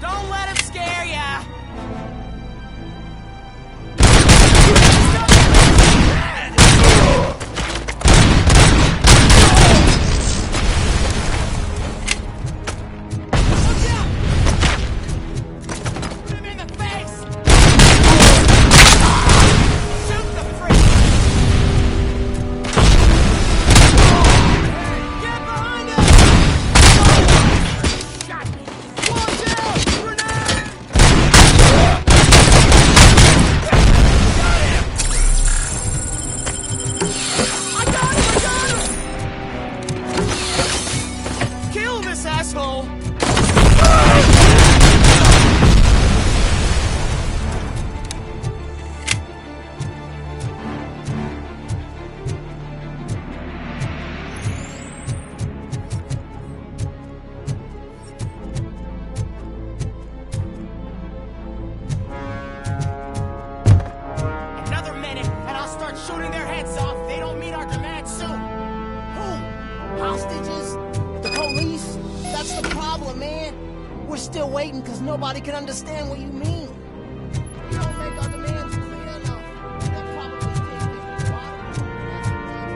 Don't let him scare ya! Kill this asshole! Another minute, and I'll start shooting their heads off if they don't meet our demands soon. Who? Hostages? The police? That's the problem, man. We're still waiting because nobody can understand what you mean. You don't make our demands clear enough. They'll probably take this bottom.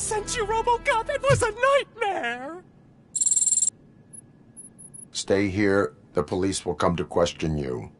sent you, RoboCop. It was a nightmare. Stay here. The police will come to question you.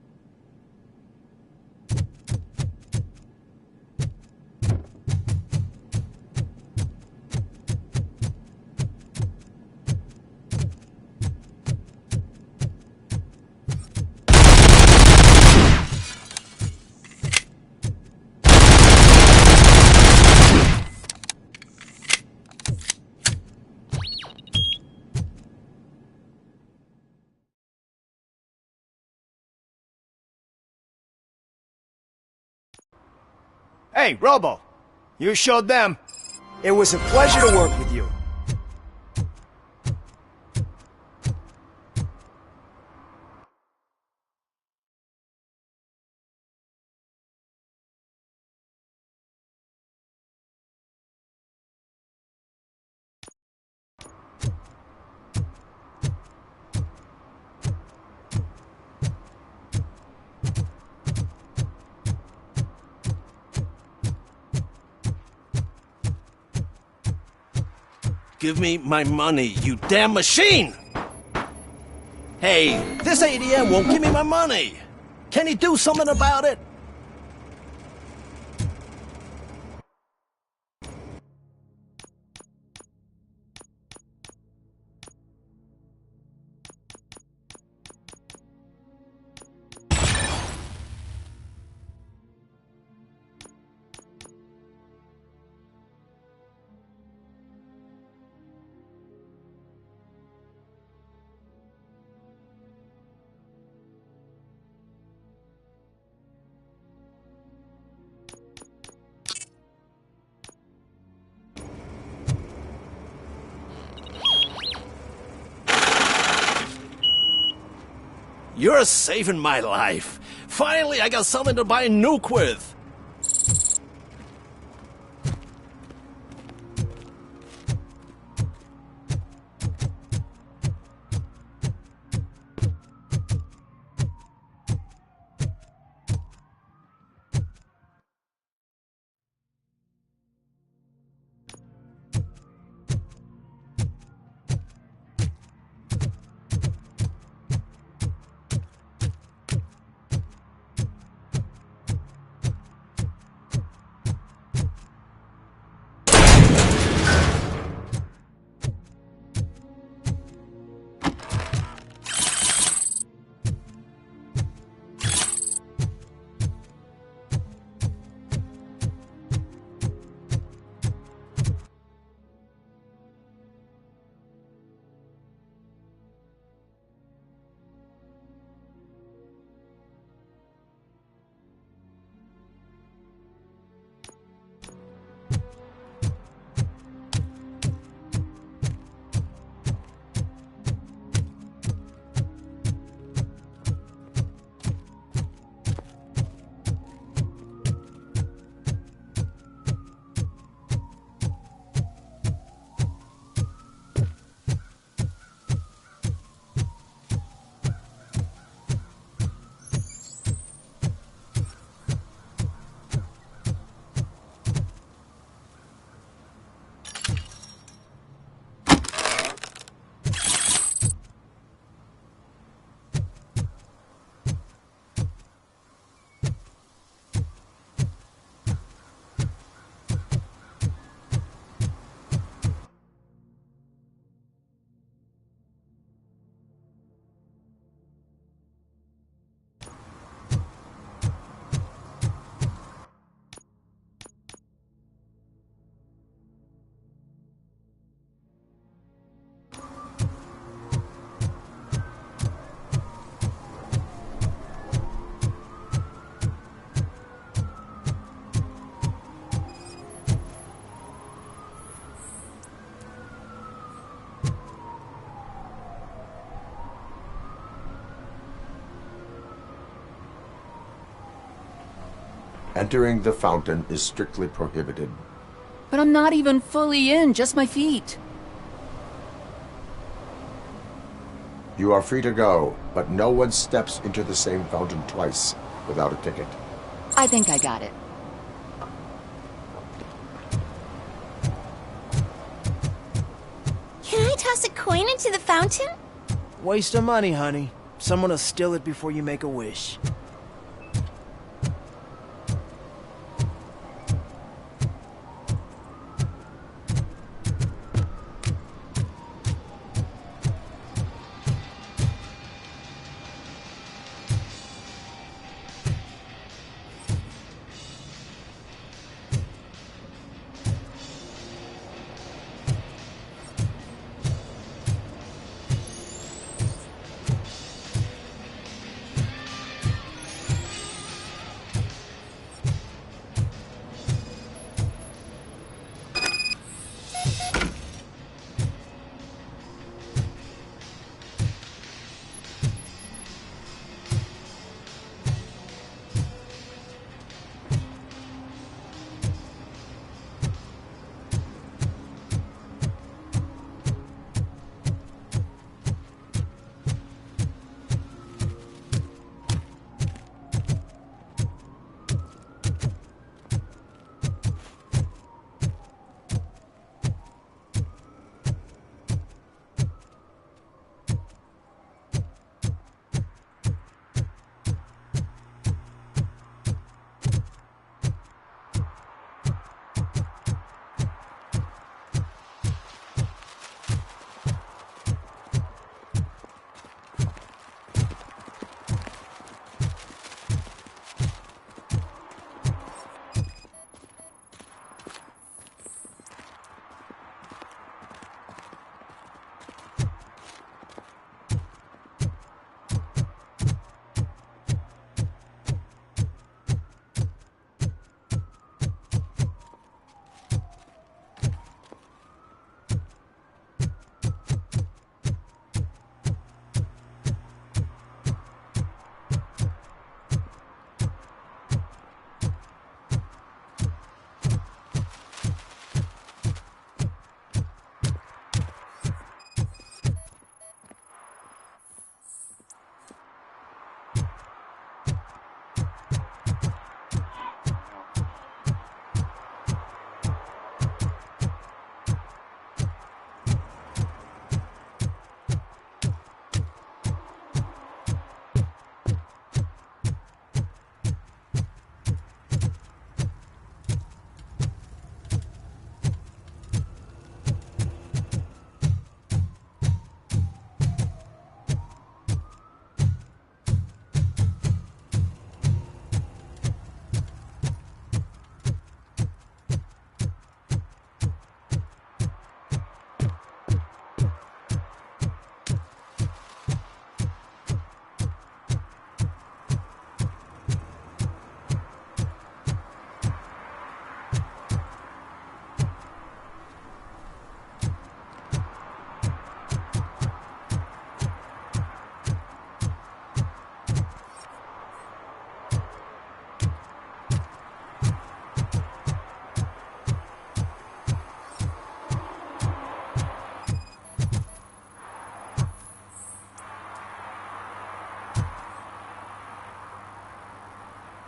Hey, Robo! You showed them. It was a pleasure to work with you. Give me my money, you damn machine! Hey, this ADM won't give me my money! Can you do something about it? You're saving my life. Finally, I got something to buy a nuke with. Entering the fountain is strictly prohibited. But I'm not even fully in, just my feet. You are free to go, but no one steps into the same fountain twice without a ticket. I think I got it. coin into the fountain? Waste of money, honey. Someone will steal it before you make a wish.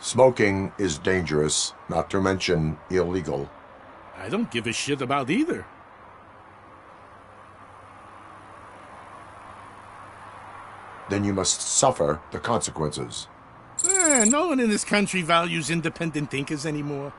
Smoking is dangerous, not to mention illegal. I don't give a shit about either. Then you must suffer the consequences. No one in this country values independent thinkers anymore.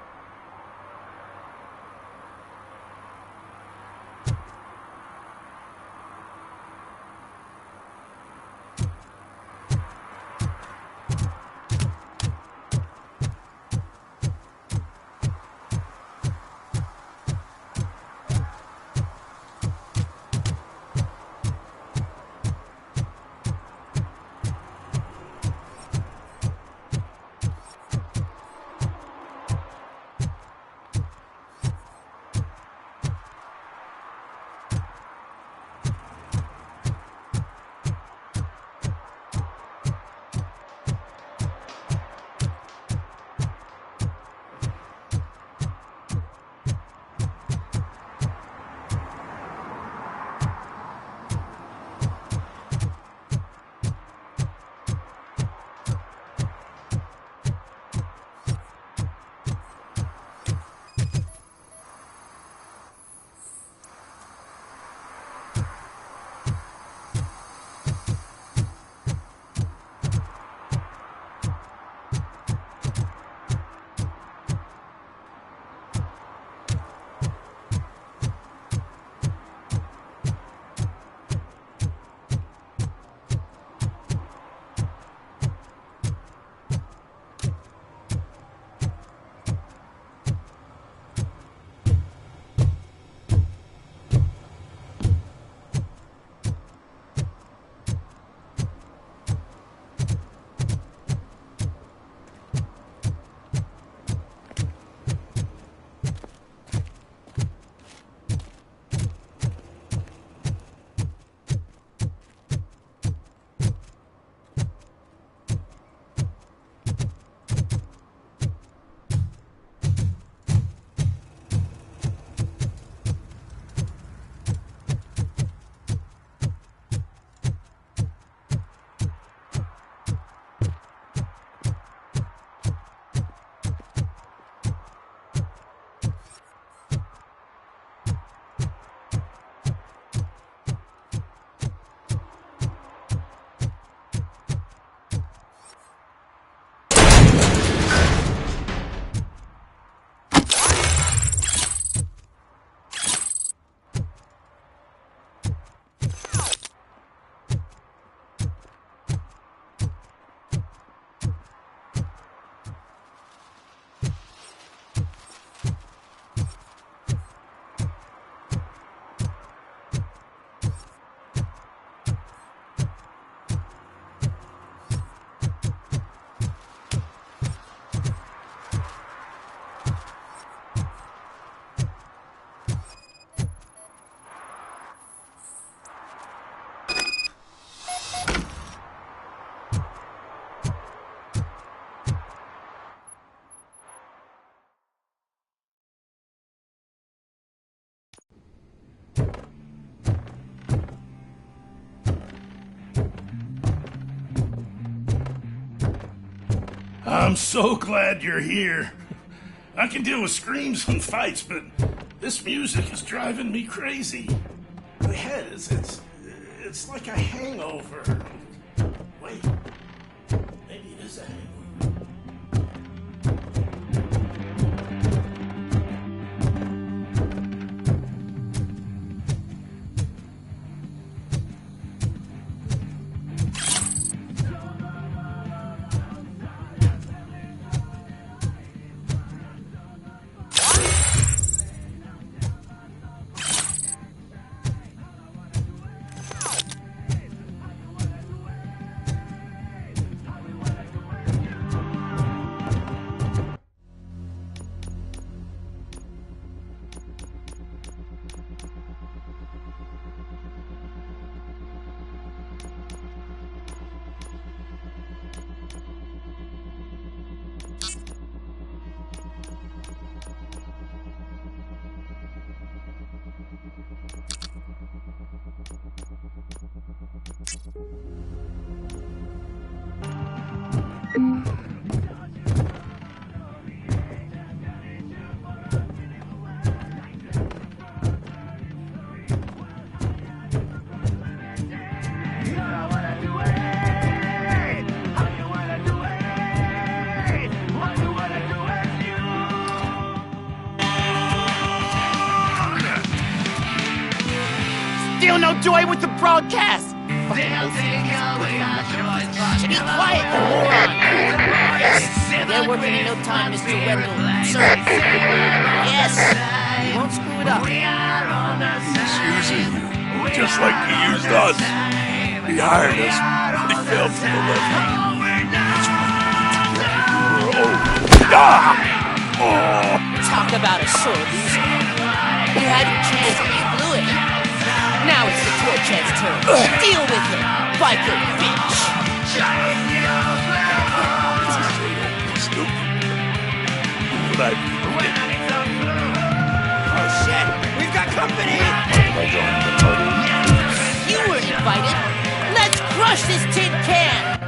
I'm so glad you're here. I can deal with screams and fights, but this music is driving me crazy. My head it's like a hangover. Wait, maybe it is a hangover. Still no joy with the broadcast! Should be quiet, you moron! They're working in no time, Mr. Wendell. Sir. Yes! You won't screw it up. He's using you, just like he used us. He hired us. He failed to deliver. Talk about a sore loser. You had your chance and you blew it. Now it's the Torchhead's turn. Deal with him, biker bitch! Stupid. But Oh shit! We've got company! You weren't invited! Let's crush this tin can!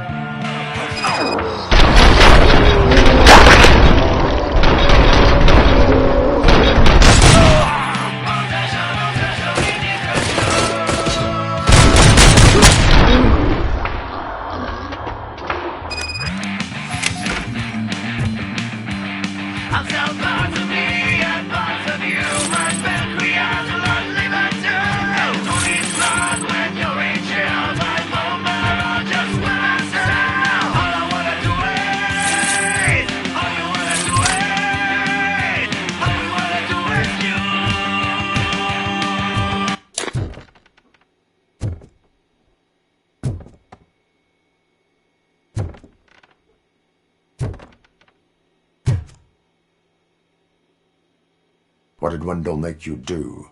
What did Wendell make you do?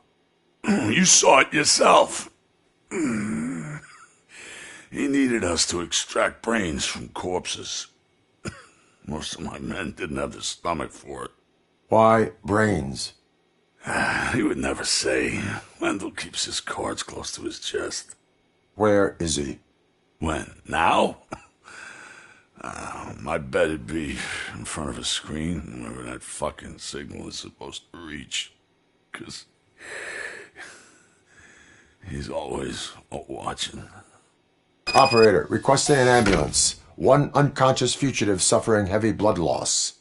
You saw it yourself. He needed us to extract brains from corpses. Most of my men didn't have the stomach for it. Why brains? He would never say. Wendell keeps his cards close to his chest. Where is he? When? Now? I bet it'd be in front of a screen whenever that fucking signal is supposed to reach. 'Cause he's always watching. Operator, requesting an ambulance. One unconscious fugitive suffering heavy blood loss.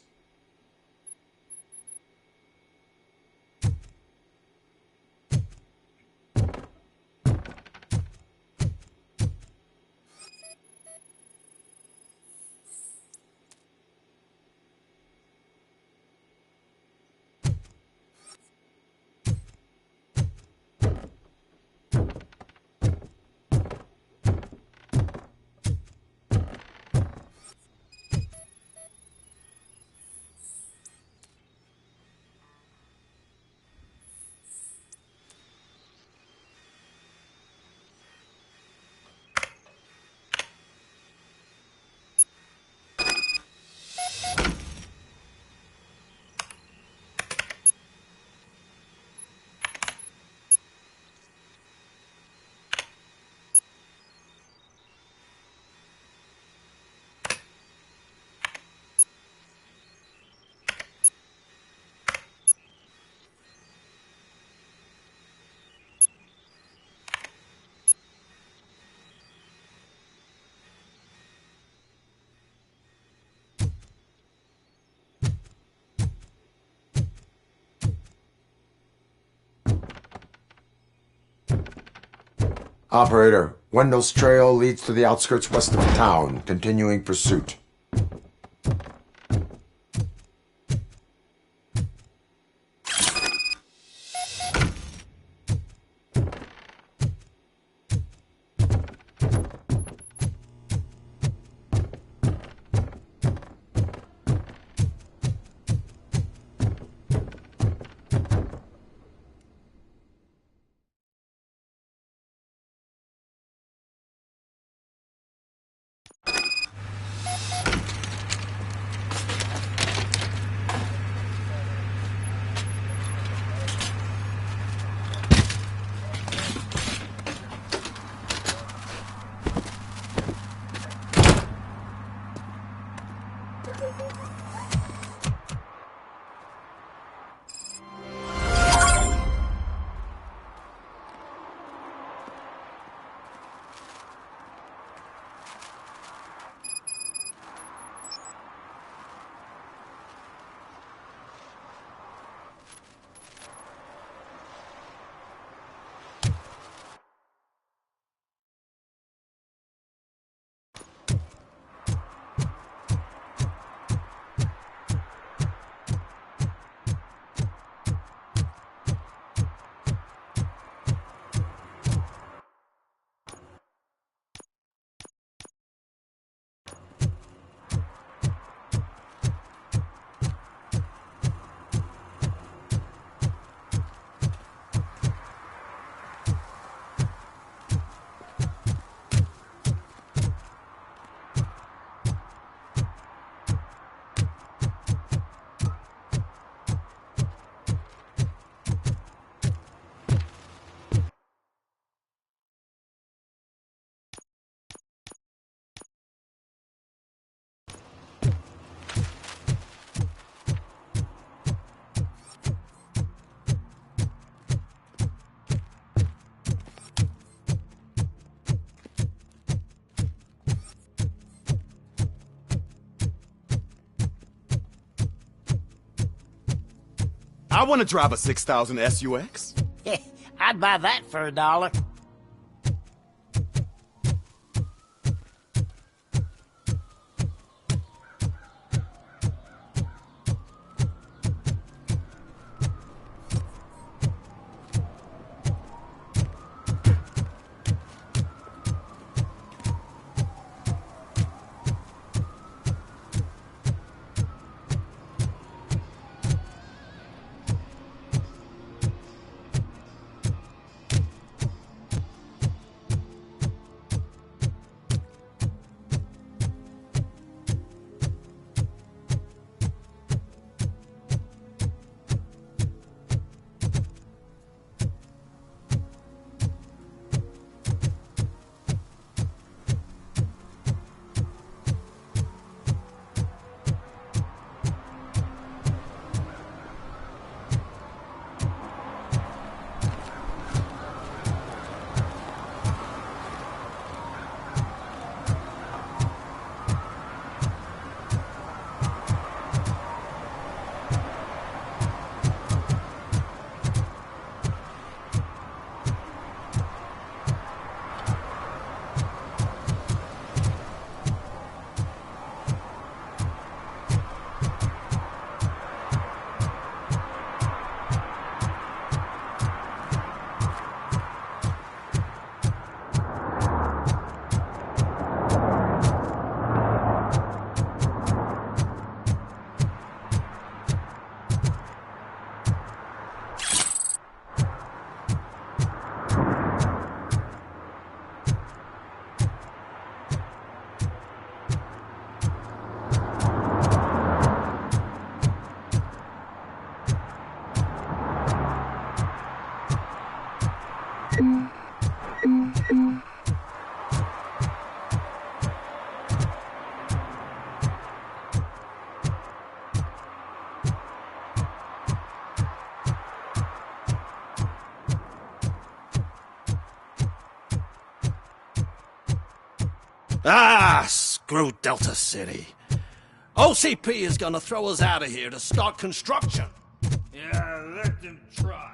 Operator, Wendell's trail leads to the outskirts west of town. Continuing pursuit. I want to drive a 6000 SUX. I'd buy that for $1. Ah, screw Delta City. OCP is gonna throw us out of here to start construction. Yeah, let them try.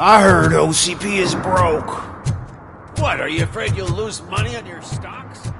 I heard OCP is broke. What, are you afraid you'll lose money on your stocks?